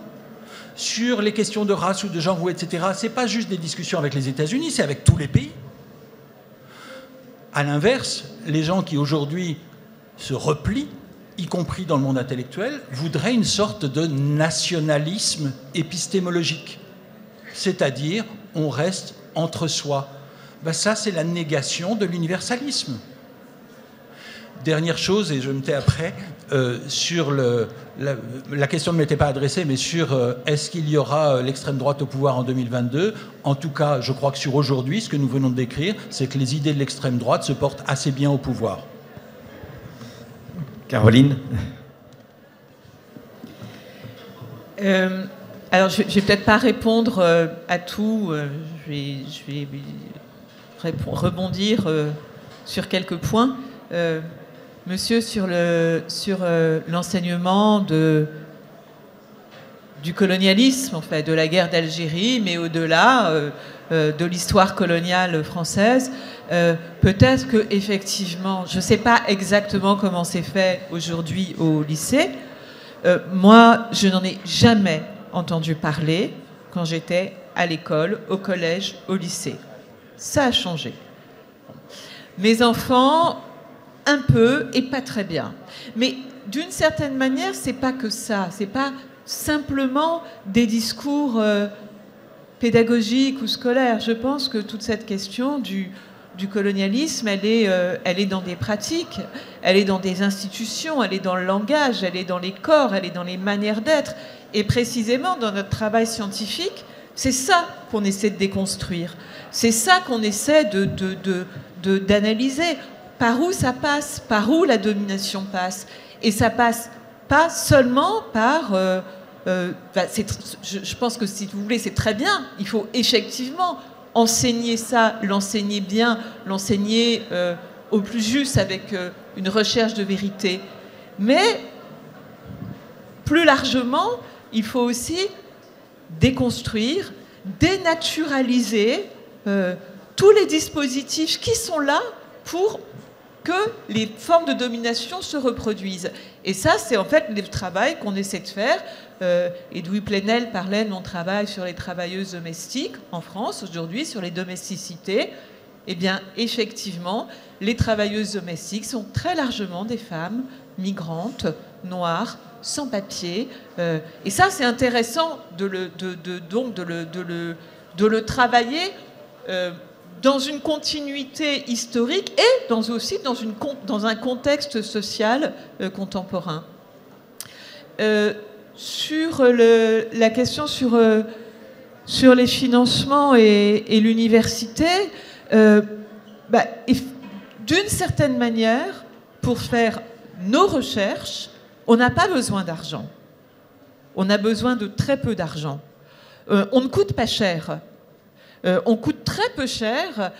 Sur les questions de race ou de genre, ou etc., ce n'est pas juste des discussions avec les États-Unis, c'est avec tous les pays. À l'inverse, les gens qui aujourd'hui se replient, y compris dans le monde intellectuel, voudraient une sorte de nationalisme épistémologique. C'est-à-dire, on reste entre soi. Ça, c'est la négation de l'universalisme. Dernière chose, et je me tais après, sur la question ne m'était pas adressée, mais sur est-ce qu'il y aura l'extrême droite au pouvoir en 2022 ? En tout cas, je crois que sur aujourd'hui, ce que nous venons de décrire, c'est que les idées de l'extrême droite se portent assez bien au pouvoir.
Caroline ?
Alors, je ne vais peut-être pas répondre à tout. Je vais rebondir sur quelques points. Monsieur, sur l'enseignement du colonialisme, en fait, de la guerre d'Algérie, mais au-delà de l'histoire coloniale française, peut-être qu'effectivement, je ne sais pas exactement comment c'est fait aujourd'hui au lycée. Moi, je n'en ai jamais entendu parler quand j'étais à l'école, au collège, au lycée. Ça a changé. Mes enfants un peu et pas très bien. Mais d'une certaine manière, c'est pas que ça. C'est pas simplement des discours pédagogiques ou scolaires. Je pense que toute cette question du colonialisme, elle est dans des pratiques, elle est dans des institutions, elle est dans le langage, elle est dans les corps, elle est dans les manières d'être. Et précisément, dans notre travail scientifique, c'est ça qu'on essaie de déconstruire. C'est ça qu'on essaie d'analyser. Par où ça passe, par où la domination passe. Et ça passe pas seulement par... je pense que si vous voulez, c'est très bien. Il faut effectivement enseigner ça, l'enseigner bien, l'enseigner au plus juste avec une recherche de vérité. Mais plus largement, il faut aussi déconstruire, dénaturaliser tous les dispositifs qui sont là pour que les formes de domination se reproduisent. Et ça, c'est en fait le travail qu'on essaie de faire. Edoui Plenel parlait de mon travail sur les travailleuses domestiques en France aujourd'hui, sur les domesticités. Eh bien, effectivement, les travailleuses domestiques sont très largement des femmes migrantes, noires, sans papier. Et ça, c'est intéressant de le travailler dans une continuité historique et aussi dans un contexte social contemporain. Sur la question sur les financements et l'université, d'une certaine manière, pour faire nos recherches, on n'a pas besoin d'argent. On a besoin de très peu d'argent. On ne coûte pas cher. On coûte très peu cher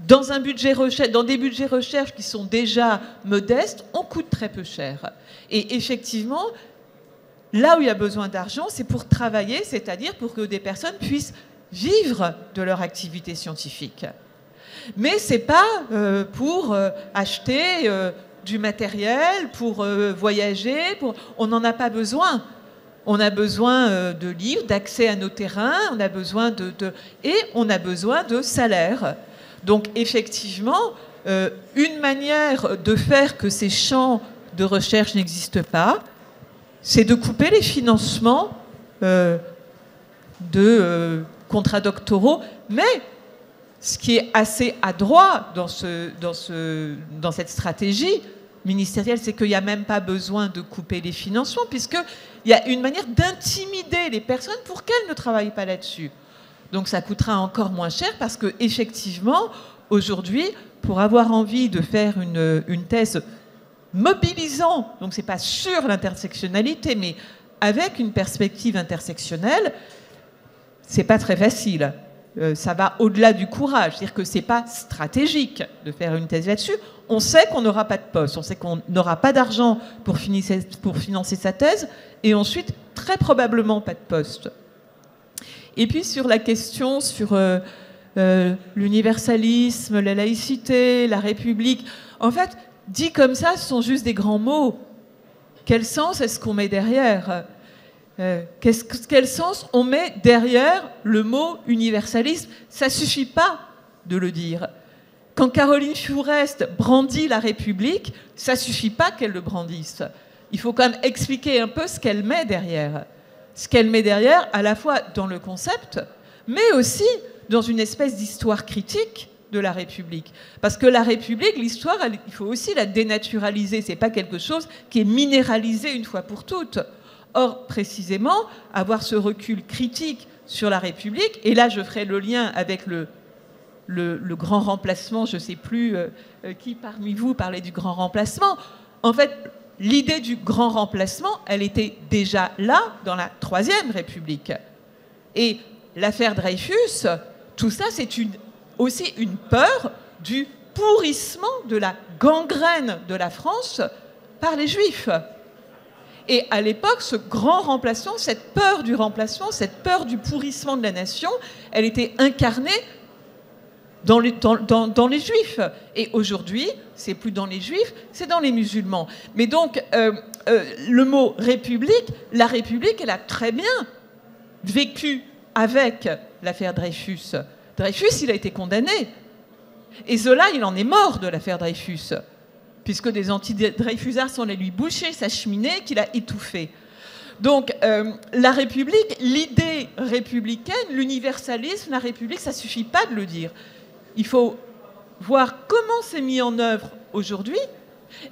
dans des budgets recherche qui sont déjà modestes. On coûte très peu cher. Et effectivement, là où il y a besoin d'argent, c'est pour travailler, c'est-à-dire pour que des personnes puissent vivre de leur activité scientifique. Mais c'est pas pour acheter du matériel, pour voyager. On n'en a pas besoin. On a besoin de livres, d'accès à nos terrains, on a besoin et on a besoin de salaires. Donc effectivement, une manière de faire que ces champs de recherche n'existent pas, c'est de couper les financements de contrats doctoraux. Mais ce qui est assez adroit dans cette stratégie ministérielle, c'est qu'il n'y a même pas besoin de couper les financements, puisqu'il y a une manière d'intimider les personnes pour qu'elles ne travaillent pas là-dessus. Donc ça coûtera encore moins cher, parce qu'effectivement, aujourd'hui, pour avoir envie de faire une thèse mobilisant, donc ce n'est pas sur l'intersectionnalité, mais avec une perspective intersectionnelle, ce n'est pas très facile. Ça va au-delà du courage, c'est-à-dire que ce n'est pas stratégique de faire une thèse là-dessus. On sait qu'on n'aura pas de poste, on sait qu'on n'aura pas d'argent pour financer sa thèse, et ensuite, très probablement pas de poste. Et puis sur la question sur l'universalisme, la laïcité, la République, en fait, dit comme ça, ce sont juste des grands mots. Quel sens est-ce qu'on met derrière ? Quel sens on met derrière le mot universalisme ? Ça ne suffit pas de le dire. Quand Caroline Fourest brandit la République, ça ne suffit pas qu'elle le brandisse. Il faut quand même expliquer un peu ce qu'elle met derrière. Ce qu'elle met derrière, à la fois dans le concept, mais aussi dans une espèce d'histoire critique de la République. Parce que la République, l'histoire, il faut aussi la dénaturaliser. Ce n'est pas quelque chose qui est minéralisé une fois pour toutes. Or, précisément, avoir ce recul critique sur la République, et là je ferai le lien avec le grand remplacement, je ne sais plus qui parmi vous parlait du grand remplacement. En fait, l'idée du grand remplacement, elle était déjà là dans la Troisième République. Et l'affaire Dreyfus, tout ça, c'est aussi une peur du pourrissement, de la gangrène de la France par les Juifs. Et à l'époque, ce grand remplacement, cette peur du remplacement, cette peur du pourrissement de la nation, elle était incarnée dans les Juifs. Et aujourd'hui, c'est plus dans les Juifs, c'est dans les musulmans. Mais donc, le mot République, la République, elle a très bien vécu avec l'affaire Dreyfus. Dreyfus, il a été condamné. Et Zola, il en est mort de l'affaire Dreyfus, puisque des anti-Dreyfusards sont allés lui boucher sa cheminée qu'il a étouffée. Donc, la République, l'idée républicaine, l'universalisme, la République, ça ne suffit pas de le dire. Il faut voir comment c'est mis en œuvre aujourd'hui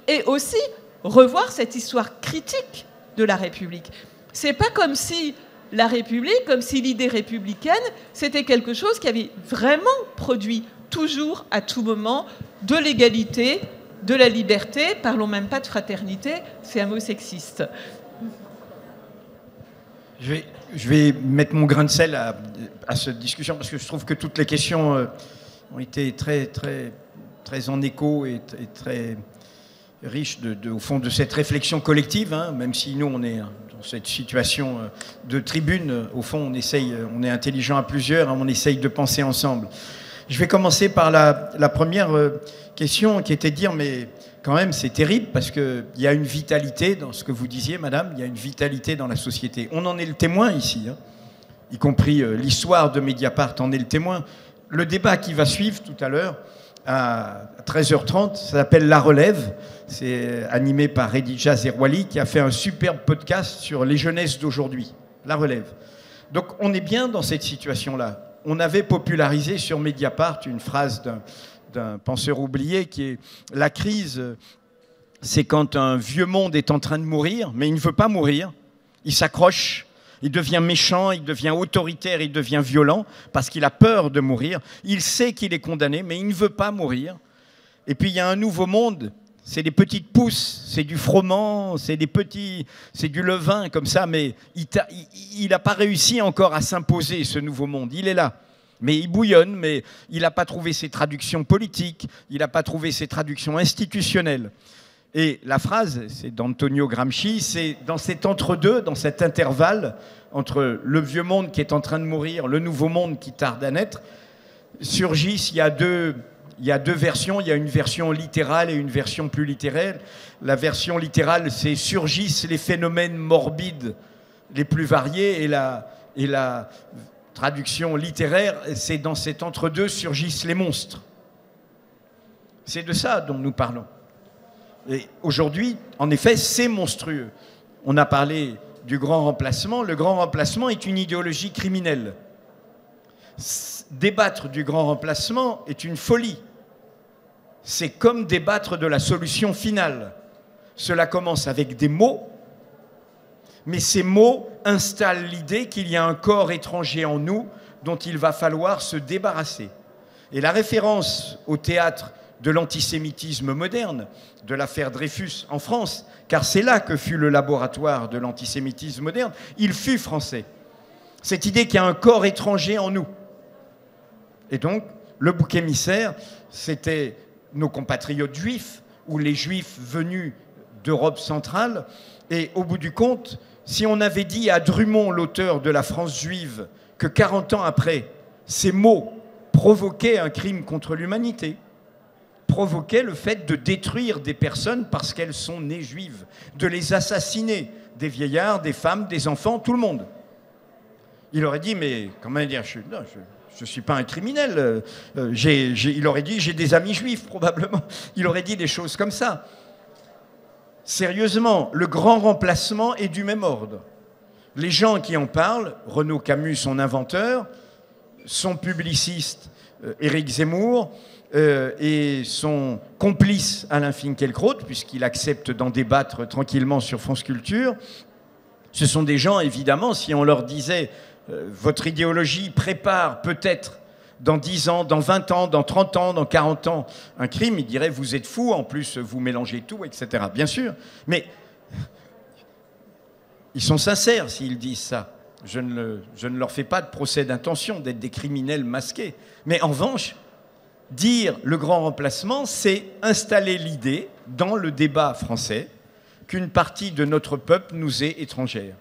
et aussi revoir cette histoire critique de la République. C'est pas comme si la République, comme si l'idée républicaine, c'était quelque chose qui avait vraiment produit toujours, à tout moment, de l'égalité, de la liberté, parlons même pas de fraternité, c'est un mot sexiste.
Je vais mettre mon grain de sel à cette discussion, parce que je trouve que toutes les questions ont été très, très, très en écho et très riches, au fond, de cette réflexion collective, hein, même si nous, on est dans cette situation de tribune. Au fond, on est intelligent à plusieurs, hein, on essaye de penser ensemble. Je vais commencer par la première question, qui était de dire, mais quand même, c'est terrible, parce qu'il y a une vitalité dans ce que vous disiez, madame, il y a une vitalité dans la société. On en est le témoin ici, hein, y compris l'histoire de Mediapart en est le témoin. Le débat qui va suivre tout à l'heure, à 13h30, ça s'appelle La Relève. C'est animé par Redija Zerwali, qui a fait un superbe podcast sur les jeunesses d'aujourd'hui. La Relève. Donc on est bien dans cette situation-là. On avait popularisé sur Mediapart une phrase d'un penseur oublié qui est « La crise, c'est quand un vieux monde est en train de mourir, mais il ne veut pas mourir, il s'accroche, il devient méchant, il devient autoritaire, il devient violent parce qu'il a peur de mourir. Il sait qu'il est condamné, mais il ne veut pas mourir. Et puis il y a un nouveau monde, c'est des petites pousses, c'est du froment, c'est du levain comme ça, mais il n'a pas réussi encore à s'imposer, ce nouveau monde. Il est là. Mais il bouillonne, mais il n'a pas trouvé ses traductions politiques, il n'a pas trouvé ses traductions institutionnelles. Et la phrase, c'est d'Antonio Gramsci, c'est dans cet entre-deux, dans cet intervalle entre le vieux monde qui est en train de mourir, le nouveau monde qui tarde à naître, surgissent, il y a deux versions, il y a une version littérale et une version plus littéraire. La version littérale, c'est surgissent les phénomènes morbides les plus variés, et la traduction littéraire, c'est dans cet entre-deux surgissent les monstres. C'est de ça dont nous parlons. Et aujourd'hui, en effet, c'est monstrueux. On a parlé du grand remplacement. Le grand remplacement est une idéologie criminelle. Débattre du grand remplacement est une folie. C'est comme débattre de la solution finale. Cela commence avec des mots, mais ces mots installent l'idée qu'il y a un corps étranger en nous dont il va falloir se débarrasser. Et la référence au théâtre de l'antisémitisme moderne, de l'affaire Dreyfus en France, car c'est là que fut le laboratoire de l'antisémitisme moderne, il fut français. Cette idée qu'il y a un corps étranger en nous. Et donc, le bouc émissaire, c'était nos compatriotes juifs, ou les juifs venus d'Europe centrale. Et au bout du compte, si on avait dit à Drummond, l'auteur de La France juive, que 40 ans après, ces mots provoquaient un crime contre l'humanité, provoquaient le fait de détruire des personnes parce qu'elles sont nées juives, de les assassiner, des vieillards, des femmes, des enfants, tout le monde. Il aurait dit, mais comment dire, je ne suis pas un criminel. Il aurait dit, j'ai des amis juifs, probablement. Il aurait dit des choses comme ça. Sérieusement, le grand remplacement est du même ordre. Les gens qui en parlent, Renaud Camus, son inventeur, son publiciste, Éric Zemmour, et son complice Alain Finkielkraut, puisqu'il accepte d'en débattre tranquillement sur France Culture, ce sont des gens, évidemment, si on leur disait votre idéologie prépare peut-être dans 10 ans, dans 20 ans, dans 30 ans, dans 40 ans un crime, ils diraient vous êtes fous, en plus vous mélangez tout, etc. Bien sûr, mais ils sont sincères s'ils disent ça. Je ne leur fais pas de procès d'intention d'être des criminels masqués. Mais en revanche, dire le grand remplacement, c'est installer l'idée dans le débat français qu'une partie de notre peuple nous est étrangère.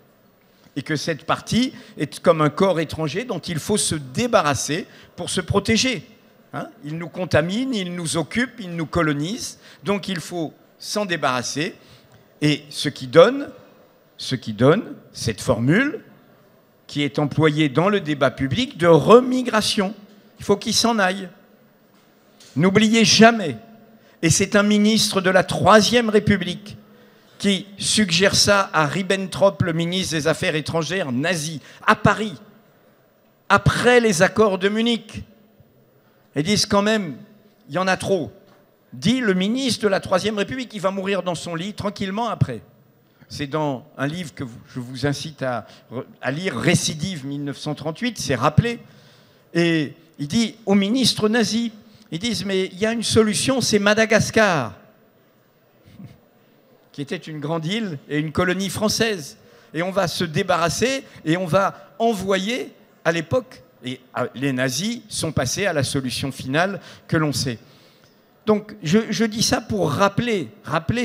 Et que cette partie est comme un corps étranger dont il faut se débarrasser pour se protéger. Hein ? Il nous contamine, il nous occupe, il nous colonise. Donc il faut s'en débarrasser. Et ce qui donne cette formule qui est employée dans le débat public de remigration. Il faut qu'il s'en aille. N'oubliez jamais, et c'est un ministre de la Troisième République qui suggère ça à Ribbentrop, le ministre des Affaires étrangères nazi, à Paris, après les accords de Munich. Ils disent quand même, il y en a trop. Dit le ministre de la Troisième République, il va mourir dans son lit tranquillement après. C'est dans un livre que je vous incite à lire, Récidive 1938, c'est rappelé. Et il dit aux ministres nazis, ils disent, mais il y a une solution, c'est Madagascar, qui était une grande île et une colonie française. Et on va se débarrasser et on va envoyer à l'époque, et les nazis sont passés à la solution finale que l'on sait. Donc je dis ça pour rappeler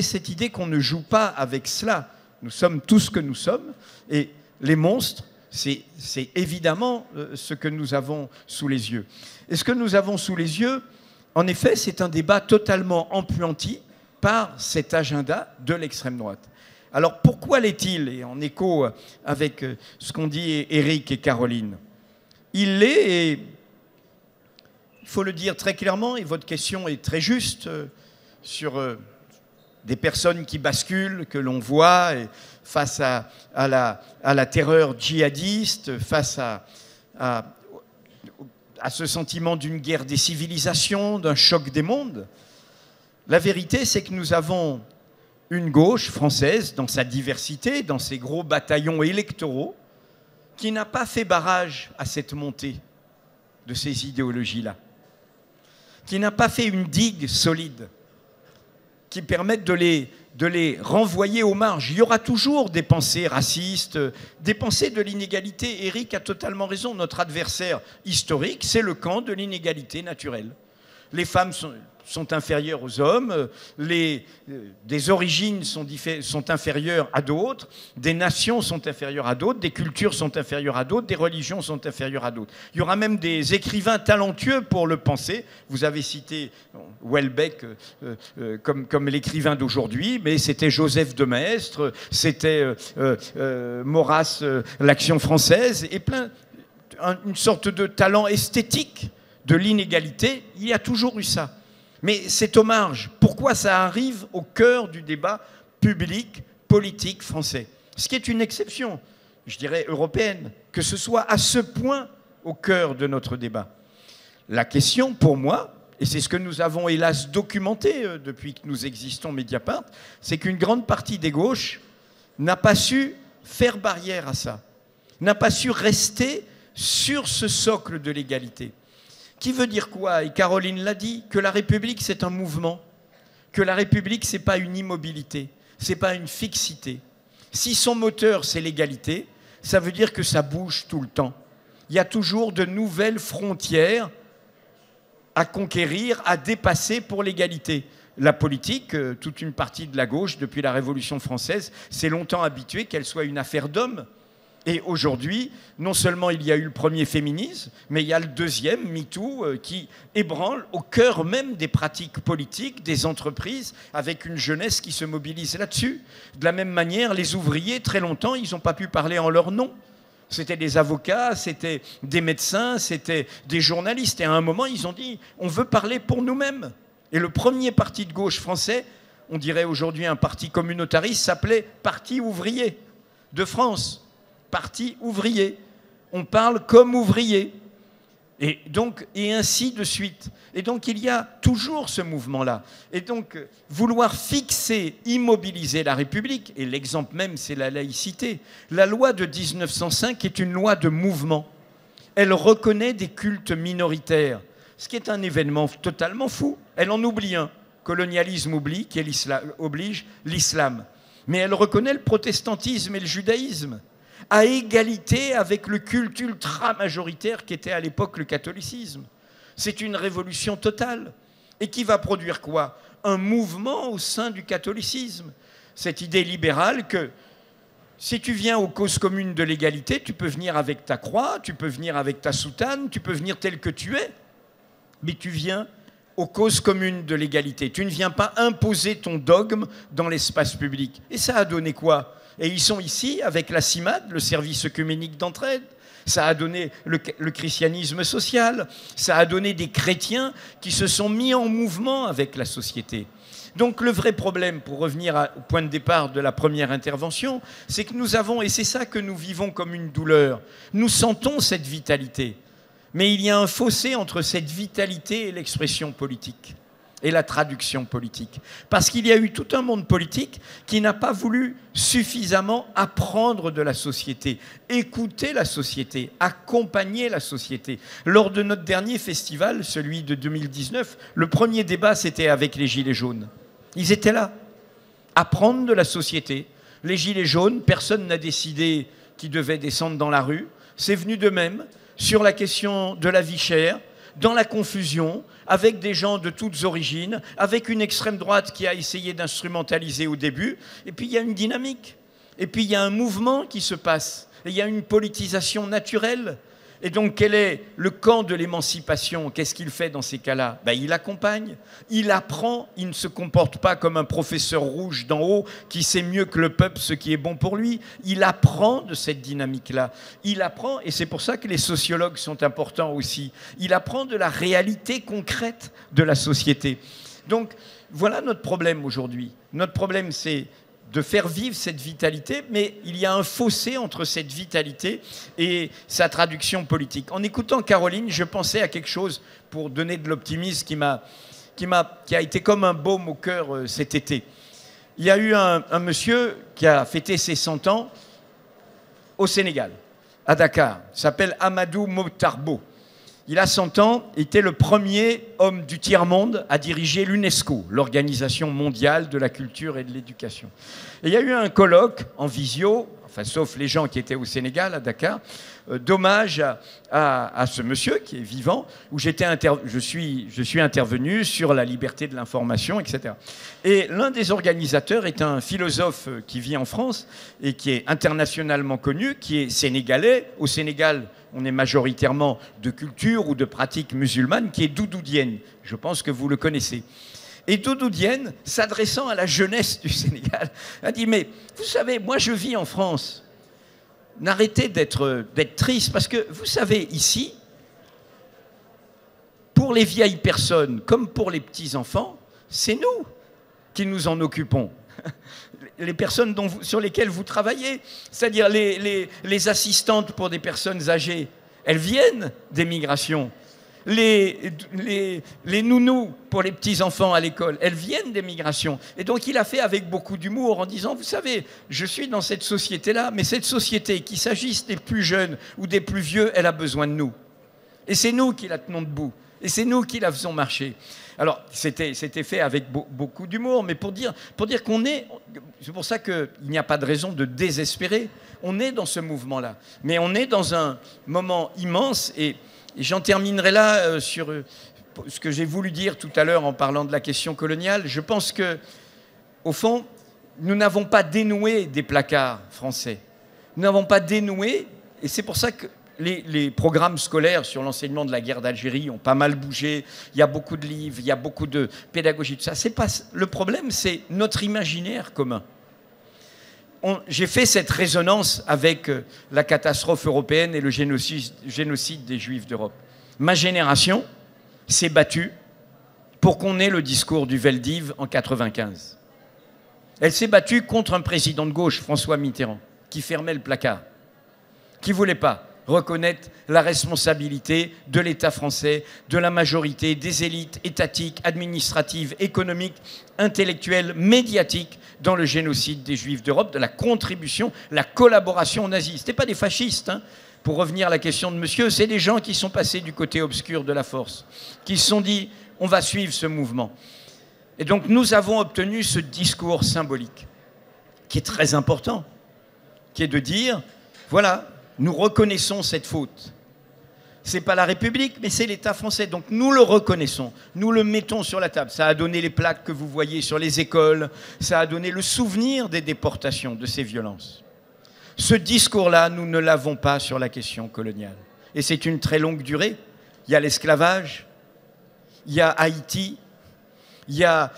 cette idée qu'on ne joue pas avec cela. Nous sommes tous ce que nous sommes, et les monstres, c'est évidemment ce que nous avons sous les yeux. Et ce que nous avons sous les yeux, en effet, c'est un débat totalement empuanti par cet agenda de l'extrême droite. Alors pourquoi l'est-il? Et en écho avec ce qu'ont dit Éric et Caroline, il l'est, et il faut le dire très clairement, et votre question est très juste, sur des personnes qui basculent, que l'on voit, et face à la terreur djihadiste, face à ce sentiment d'une guerre des civilisations, d'un choc des mondes. La vérité, c'est que nous avons une gauche française, dans sa diversité, dans ses gros bataillons électoraux, qui n'a pas fait barrage à cette montée de ces idéologies-là, qui n'a pas fait une digue solide, qui permette de les renvoyer aux marges. Il y aura toujours des pensées racistes, des pensées de l'inégalité. Éric a totalement raison. Notre adversaire historique, c'est le camp de l'inégalité naturelle. Les femmes sont inférieures aux hommes, des origines sont inférieures à d'autres, des nations sont inférieures à d'autres, des cultures sont inférieures à d'autres, des religions sont inférieures à d'autres. Il y aura même des écrivains talentueux pour le penser. Vous avez cité Houellebecq comme l'écrivain d'aujourd'hui, mais c'était Joseph de Maistre, c'était Maurras, l'Action française, et une sorte de talent esthétique de l'inégalité. Il y a toujours eu ça. Mais c'est aux marges. Pourquoi ça arrive au cœur du débat public, politique français? Ce qui est une exception, je dirais européenne, que ce soit à ce point au cœur de notre débat. La question, pour moi, et c'est ce que nous avons hélas documenté depuis que nous existons Mediapart, c'est qu'une grande partie des gauches n'a pas su faire barrière à ça, n'a pas su rester sur ce socle de l'égalité. Qui veut dire quoi? Et Caroline l'a dit, que la République, c'est un mouvement, que la République, c'est pas une immobilité, c'est pas une fixité. Si son moteur, c'est l'égalité, ça veut dire que ça bouge tout le temps. Il y a toujours de nouvelles frontières à conquérir, à dépasser pour l'égalité. La politique, toute une partie de la gauche, depuis la Révolution française, s'est longtemps habituée qu'elle soit une affaire d'hommes. Et aujourd'hui, non seulement il y a eu le premier féminisme, mais il y a le deuxième, MeToo, qui ébranle au cœur même des pratiques politiques, des entreprises, avec une jeunesse qui se mobilise là-dessus. De la même manière, les ouvriers, très longtemps, ils n'ont pas pu parler en leur nom. C'était des avocats, c'était des médecins, c'était des journalistes. Et à un moment, ils ont dit, on veut parler pour nous-mêmes. Et le premier parti de gauche français, on dirait aujourd'hui un parti communautariste, s'appelait Parti ouvrier de France. Parti ouvrier. On parle comme ouvrier. Et ainsi de suite. Et donc, il y a toujours ce mouvement-là. Et donc, vouloir fixer, immobiliser la République, et l'exemple même, c'est la laïcité. La loi de 1905 est une loi de mouvement. Elle reconnaît des cultes minoritaires, ce qui est un événement totalement fou. Elle en oublie un. Colonialisme oblige l'islam. Mais elle reconnaît le protestantisme et le judaïsme, à égalité avec le culte ultra-majoritaire qui était à l'époque le catholicisme. C'est une révolution totale. Et qui va produire quoi? Un mouvement au sein du catholicisme. Cette idée libérale que si tu viens aux causes communes de l'égalité, tu peux venir avec ta croix, tu peux venir avec ta soutane, tu peux venir tel que tu es, mais tu viens aux causes communes de l'égalité. Tu ne viens pas imposer ton dogme dans l'espace public. Et ça a donné quoi? Et ils sont ici avec la CIMAD, le service œcuménique d'entraide. ça a donné le christianisme social, ça a donné des chrétiens qui se sont mis en mouvement avec la société. Donc le vrai problème, pour revenir au point de départ de la première intervention, c'est que nous avons, et c'est ça que nous vivons comme une douleur, nous sentons cette vitalité, mais il y a un fossé entre cette vitalité et l'expression politique, et la traduction politique. Parce qu'il y a eu tout un monde politique qui n'a pas voulu suffisamment apprendre de la société, écouter la société, accompagner la société. Lors de notre dernier festival, celui de 2019, le premier débat, c'était avec les Gilets jaunes. Ils étaient là, apprendre de la société. Les Gilets jaunes, personne n'a décidé qu'ils devaient descendre dans la rue. C'est venu d'eux-mêmes sur la question de la vie chère, dans la confusion, avec des gens de toutes origines, avec une extrême droite qui a essayé d'instrumentaliser au début. Et puis il y a une dynamique. Et puis il y a un mouvement qui se passe. Et il y a une politisation naturelle. Et donc, quel est le camp de l'émancipation? Qu'est-ce qu'il fait dans ces cas-là? Il accompagne, il apprend, il ne se comporte pas comme un professeur rouge d'en haut qui sait mieux que le peuple ce qui est bon pour lui. Il apprend de cette dynamique-là. Il apprend, et c'est pour ça que les sociologues sont importants aussi, il apprend de la réalité concrète de la société. Donc, voilà notre problème aujourd'hui. Notre problème, c'est de faire vivre cette vitalité, mais il y a un fossé entre cette vitalité et sa traduction politique. En écoutant Caroline, je pensais à quelque chose pour donner de l'optimisme qui a été comme un baume au cœur cet été. Il y a eu un monsieur qui a fêté ses 100 ans au Sénégal, à Dakar. Il s'appelle Amadou Mokhtarbo. Il a 100 ans, il était le premier homme du tiers-monde à diriger l'UNESCO, l'Organisation mondiale de la culture et de l'éducation. Et il y a eu un colloque en visio, enfin, sauf les gens qui étaient au Sénégal, à Dakar, d'hommage à ce monsieur qui est vivant, où je suis intervenu sur la liberté de l'information, etc. Et l'un des organisateurs est un philosophe qui vit en France et qui est internationalement connu, qui est sénégalais. Au Sénégal, on est majoritairement de culture ou de pratique musulmane, qui est Doudou Diène. Je pense que vous le connaissez. Et Doudou Diène, s'adressant à la jeunesse du Sénégal, a dit « Mais vous savez, moi je vis en France. N'arrêtez d'être triste, parce que vous savez, ici, pour les vieilles personnes comme pour les petits-enfants, c'est nous qui nous en occupons. » Les personnes sur lesquelles vous travaillez, c'est-à-dire les assistantes pour des personnes âgées, elles viennent des migrations. Les nounous pour les petits-enfants à l'école, elles viennent des migrations. Et donc il a fait avec beaucoup d'humour en disant, vous savez, je suis dans cette société-là, mais cette société, qu'il s'agisse des plus jeunes ou des plus vieux, elle a besoin de nous. Et c'est nous qui la tenons debout. Et c'est nous qui la faisons marcher. Alors, c'était fait avec beaucoup d'humour, mais pour dire qu'on est... C'est pour ça qu'il n'y a pas de raison de désespérer. On est dans ce mouvement-là. Mais on est dans un moment immense, et j'en terminerai là sur ce que j'ai voulu dire tout à l'heure en parlant de la question coloniale. Je pense que, au fond, nous n'avons pas dénoué des placards français. Nous n'avons pas dénoué, et c'est pour ça que les programmes scolaires sur l'enseignement de la guerre d'Algérie ont pas mal bougé. Il y a beaucoup de livres, il y a beaucoup de pédagogie, tout ça. Le problème, c'est notre imaginaire commun. J'ai fait cette résonance avec la catastrophe européenne et le génocide des Juifs d'Europe. Ma génération s'est battue pour qu'on ait le discours du Veldiv en 1995. Elle s'est battue contre un président de gauche, François Mitterrand, qui fermait le placard, qui ne voulait pas reconnaître la responsabilité de l'État français, de la majorité, des élites étatiques, administratives, économiques, intellectuelles, médiatiques dans le génocide des Juifs d'Europe, de la contribution, la collaboration aux nazis. Ce n'étaient pas des fascistes, hein. Pour revenir à la question de monsieur, c'est des gens qui sont passés du côté obscur de la force, qui se sont dit on va suivre ce mouvement. Et donc nous avons obtenu ce discours symbolique, qui est très important, qui est de dire voilà, nous reconnaissons cette faute. Ce n'est pas la République, mais c'est l'État français. Donc nous le reconnaissons, nous le mettons sur la table. Ça a donné les plaques que vous voyez sur les écoles, ça a donné le souvenir des déportations, de ces violences. Ce discours-là, nous ne l'avons pas sur la question coloniale. Et c'est une très longue durée. Il y a l'esclavage, il y a Haïti, il y a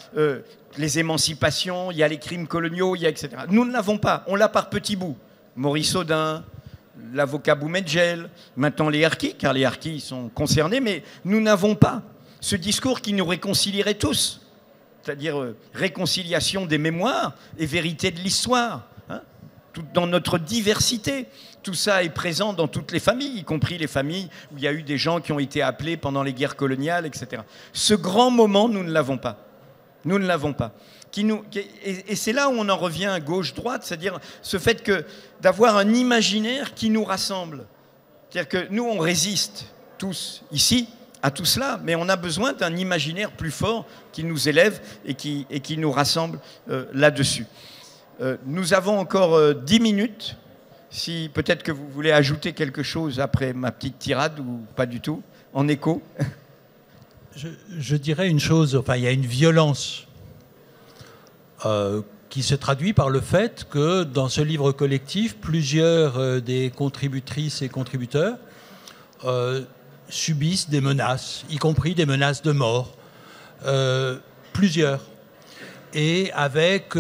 les émancipations, il y a les crimes coloniaux, il y a etc. Nous ne l'avons pas, on l'a par petits bouts. Maurice Audin, l'avocat Boumedjel, maintenant les harkis, car les harkis sont concernés, mais nous n'avons pas ce discours qui nous réconcilierait tous, c'est-à-dire réconciliation des mémoires et vérité de l'histoire, hein, tout dans notre diversité. Tout ça est présent dans toutes les familles, y compris les familles où il y a eu des gens qui ont été appelés pendant les guerres coloniales, etc. Ce grand moment, nous ne l'avons pas. Nous ne l'avons pas. Et c'est là où on en revient à gauche-droite, c'est-à-dire ce fait d'avoir un imaginaire qui nous rassemble. C'est-à-dire que nous, on résiste tous ici à tout cela, mais on a besoin d'un imaginaire plus fort qui nous élève et qui nous rassemble là-dessus. Nous avons encore 10 minutes. Si peut-être que vous voulez ajouter quelque chose après ma petite tirade ou pas du tout, en écho.
Je dirais une chose, enfin il y a une violence qui se traduit par le fait que dans ce livre collectif, plusieurs des contributrices et contributeurs subissent des menaces, y compris des menaces de mort, plusieurs. Et avec,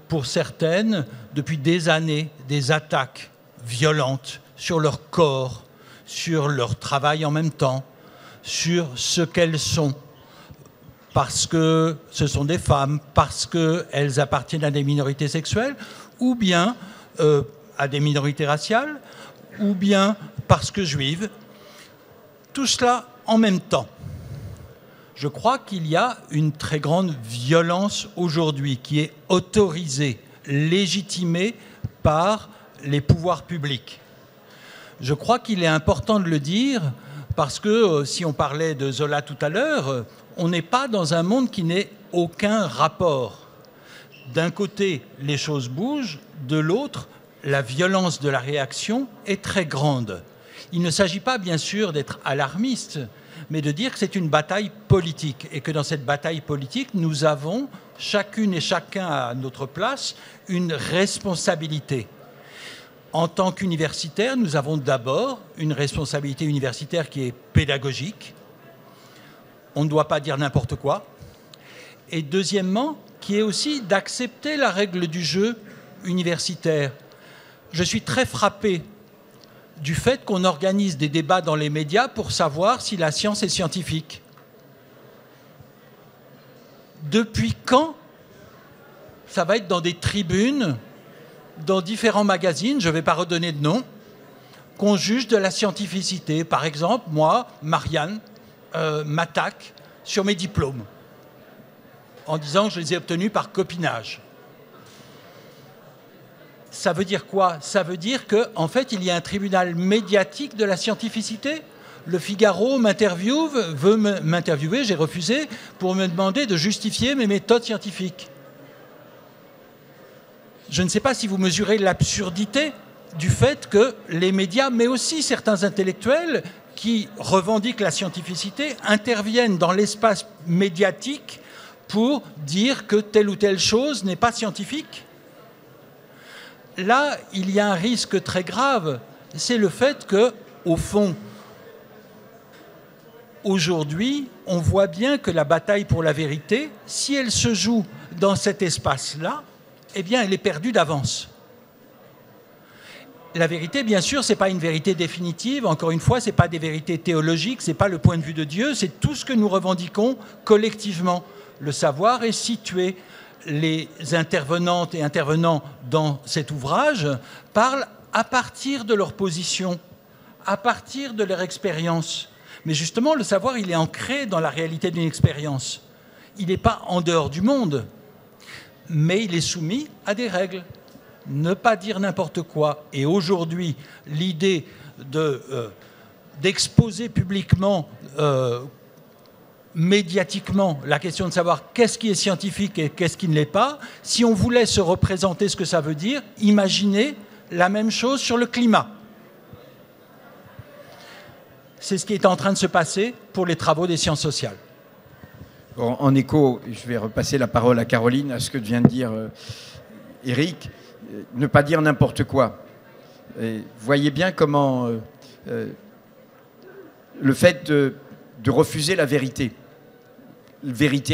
pour certaines, depuis des années, des attaques violentes sur leur corps, sur leur travail en même temps, sur ce qu'elles sont, parce que ce sont des femmes, parce qu'elles appartiennent à des minorités sexuelles, ou bien à des minorités raciales, ou bien parce que juives. Tout cela en même temps. Je crois qu'il y a une très grande violence aujourd'hui qui est autorisée, légitimée par les pouvoirs publics. Je crois qu'il est important de le dire parce que si on parlait de Zola tout à l'heure, on n'est pas dans un monde qui n'ait aucun rapport. D'un côté, les choses bougent, de l'autre, la violence de la réaction est très grande. Il ne s'agit pas, bien sûr, d'être alarmiste, mais de dire que c'est une bataille politique et que dans cette bataille politique, nous avons, chacune et chacun à notre place, une responsabilité. En tant qu'universitaires, nous avons d'abord une responsabilité universitaire qui est pédagogique. On ne doit pas dire n'importe quoi. Et deuxièmement, qui est aussi d'accepter la règle du jeu universitaire. Je suis très frappé du fait qu'on organise des débats dans les médias pour savoir si la science est scientifique. Depuis quand ça va être dans des tribunes, dans différents magazines, je ne vais pas redonner de nom, qu'on juge de la scientificité. Par exemple, moi, Marianne, m'attaque sur mes diplômes en disant que je les ai obtenus par copinage. Ça veut dire quoi? Ça veut dire qu'en fait, il y a un tribunal médiatique de la scientificité. Le Figaro veut m'interviewer, j'ai refusé, pour me demander de justifier mes méthodes scientifiques. Je ne sais pas si vous mesurez l'absurdité du fait que les médias, mais aussi certains intellectuels qui revendiquent la scientificité, interviennent dans l'espace médiatique pour dire que telle ou telle chose n'est pas scientifique. Là, il y a un risque très grave, c'est le fait que, au fond, aujourd'hui, on voit bien que la bataille pour la vérité, si elle se joue dans cet espace-là, eh bien, elle est perdue d'avance. La vérité, bien sûr, ce n'est pas une vérité définitive. Encore une fois, ce n'est pas des vérités théologiques, ce n'est pas le point de vue de Dieu, c'est tout ce que nous revendiquons collectivement. Le savoir est situé. Les intervenantes et intervenants dans cet ouvrage parlent à partir de leur position, à partir de leur expérience. Mais justement, le savoir, il est ancré dans la réalité d'une expérience. Il n'est pas en dehors du monde, mais il est soumis à des règles. Ne pas dire n'importe quoi. Et aujourd'hui, l'idée d'exposer publiquement, médiatiquement, la question de savoir qu'est-ce qui est scientifique et qu'est-ce qui ne l'est pas, si on voulait se représenter ce que ça veut dire, imaginez la même chose sur le climat. C'est ce qui est en train de se passer pour les travaux des sciences sociales.
En écho, je vais repasser la parole à Caroline, à ce que vient de dire Éric. Ne pas dire n'importe quoi. Et voyez bien comment le fait de refuser la vérité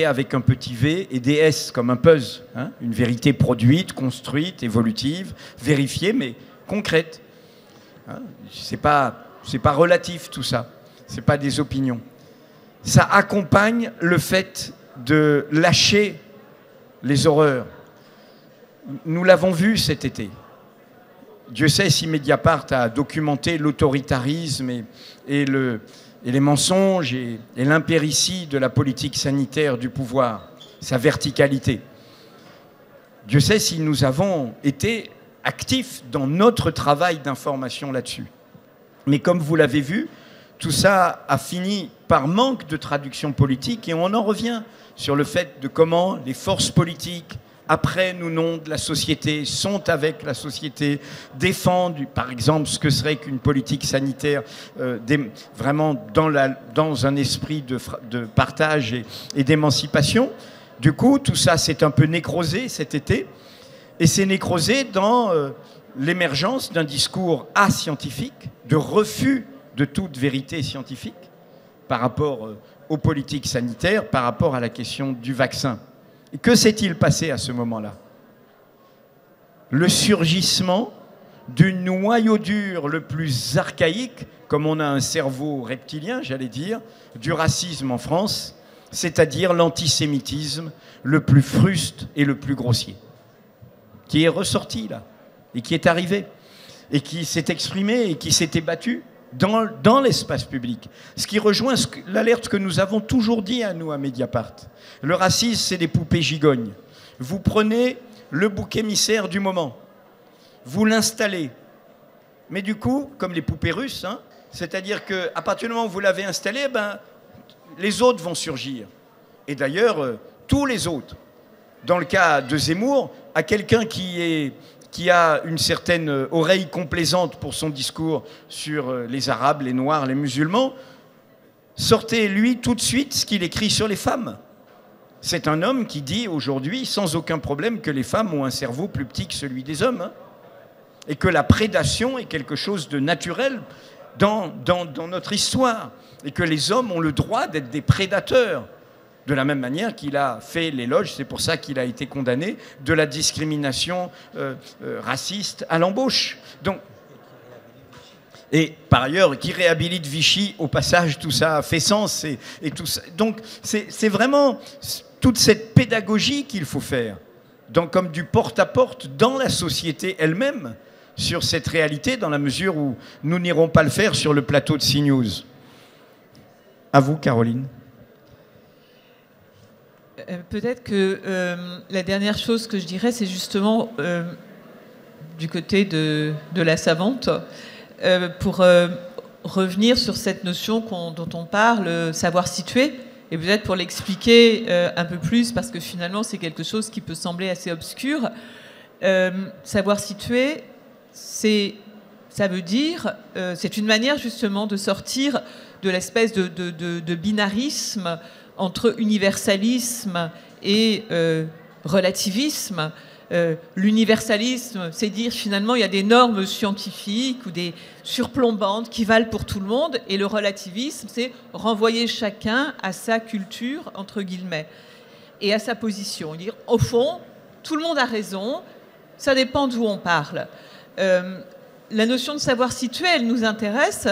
avec un petit v et des S comme un puzzle, hein, une vérité produite, construite, évolutive, vérifiée, mais concrète. Hein, c'est pas relatif tout ça. C'est pas des opinions. Ça accompagne le fait de lâcher les horreurs. Nous l'avons vu cet été. Dieu sait si Mediapart a documenté l'autoritarisme et les mensonges et l'impéritie de la politique sanitaire du pouvoir, sa verticalité. Dieu sait si nous avons été actifs dans notre travail d'information là-dessus. Mais comme vous l'avez vu, tout ça a fini par manque de traduction politique et on en revient sur le fait de comment les forces politiques, après nous non de la société, sont avec la société, défendent par exemple ce que serait qu'une politique sanitaire vraiment dans un esprit de partage et d'émancipation. Du coup, tout ça s'est un peu nécrosé cet été et c'est nécrosé dans l'émergence d'un discours ascientifique, de refus de toute vérité scientifique par rapport aux politiques sanitaires, par rapport à la question du vaccin. Et que s'est-il passé à ce moment-là? Le surgissement du noyau dur le plus archaïque, comme on a un cerveau reptilien, j'allais dire, du racisme en France, c'est-à-dire l'antisémitisme le plus fruste et le plus grossier, qui est ressorti là, et qui est arrivé, et qui s'est exprimé, et qui s'était battu dans l'espace public. Ce qui rejoint l'alerte que nous avons toujours dit à nous, à Mediapart. Le racisme, c'est des poupées gigognes. Vous prenez le bouc émissaire du moment, vous l'installez. Mais du coup, comme les poupées russes, hein, c'est-à-dire qu'à partir du moment où vous l'avez installé, les autres vont surgir. Et d'ailleurs, tous les autres. Dans le cas de Zemmour, à quelqu'un qui a une certaine oreille complaisante pour son discours sur les Arabes, les Noirs, les musulmans, sortez lui tout de suite ce qu'il écrit sur les femmes. C'est un homme qui dit aujourd'hui, sans aucun problème, que les femmes ont un cerveau plus petit que celui des hommes, hein, et que la prédation est quelque chose de naturel dans notre histoire, et que les hommes ont le droit d'être des prédateurs. De la même manière qu'il a fait l'éloge, c'est pour ça qu'il a été condamné, de la discrimination raciste à l'embauche. Donc, et par ailleurs, qui réhabilite Vichy, au passage, tout ça a fait sens. Et tout ça. Donc, c'est vraiment toute cette pédagogie qu'il faut faire, comme du porte-à-porte dans la société elle-même, sur cette réalité, dans la mesure où nous n'irons pas le faire sur le plateau de CNews. À vous, Caroline.
Peut-être que la dernière chose que je dirais, c'est justement du côté de la savante, pour revenir sur cette notion dont on parle, savoir situer, et peut-être pour l'expliquer un peu plus, parce que finalement c'est quelque chose qui peut sembler assez obscur. Savoir situer, ça veut dire, c'est une manière justement de sortir de l'espèce de binarisme entre universalisme et relativisme. L'universalisme, c'est dire finalement il y a des normes scientifiques ou des surplombantes qui valent pour tout le monde, et le relativisme, c'est renvoyer chacun à sa culture, entre guillemets, et à sa position. Dire, au fond, tout le monde a raison, ça dépend d'où on parle. La notion de savoir situer, elle nous intéresse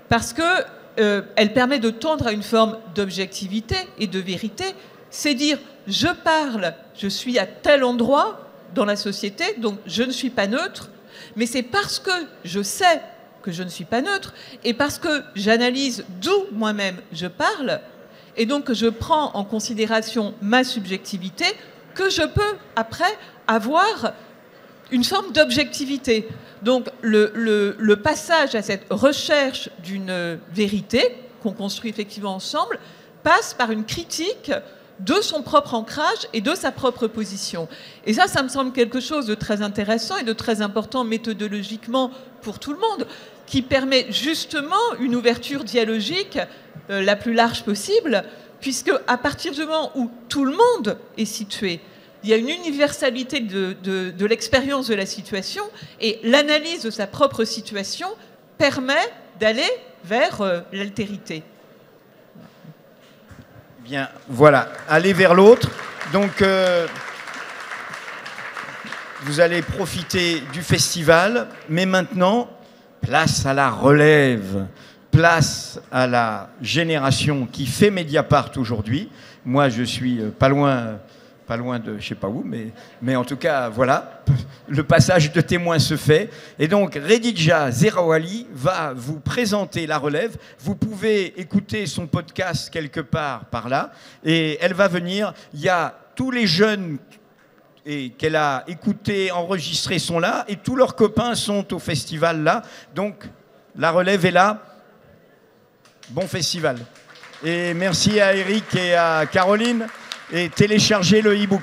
parce que elle permet de tendre à une forme d'objectivité et de vérité. C'est dire, je parle, je suis à tel endroit dans la société, donc je ne suis pas neutre, mais c'est parce que je sais que je ne suis pas neutre, et parce que j'analyse d'où moi-même je parle, et donc que je prends en considération ma subjectivité, que je peux après avoir une forme d'objectivité. Donc le passage à cette recherche d'une vérité qu'on construit effectivement ensemble passe par une critique de son propre ancrage et de sa propre position. Et ça me semble quelque chose de très intéressant et de très important méthodologiquement pour tout le monde, qui permet justement une ouverture dialogique la plus large possible, puisque à partir du moment où tout le monde est situé, il y a une universalité de l'expérience de la situation, et l'analyse de sa propre situation permet d'aller vers l'altérité.
Bien, voilà, aller vers l'autre. Donc, vous allez profiter du festival, mais maintenant, place à la relève, place à la génération qui fait Mediapart aujourd'hui. Moi, je suis pas loin de je sais pas où, mais en tout cas, voilà, le passage de témoin se fait. Et donc, Redidja Zerawali va vous présenter la relève. Vous pouvez écouter son podcast quelque part par là, et elle va venir. Il y a tous les jeunes et qu'elle a écoutés, enregistrés sont là, et tous leurs copains sont au festival là. Donc, la relève est là. Bon festival. Et merci à Eric et à Caroline. Et téléchargez le e-book.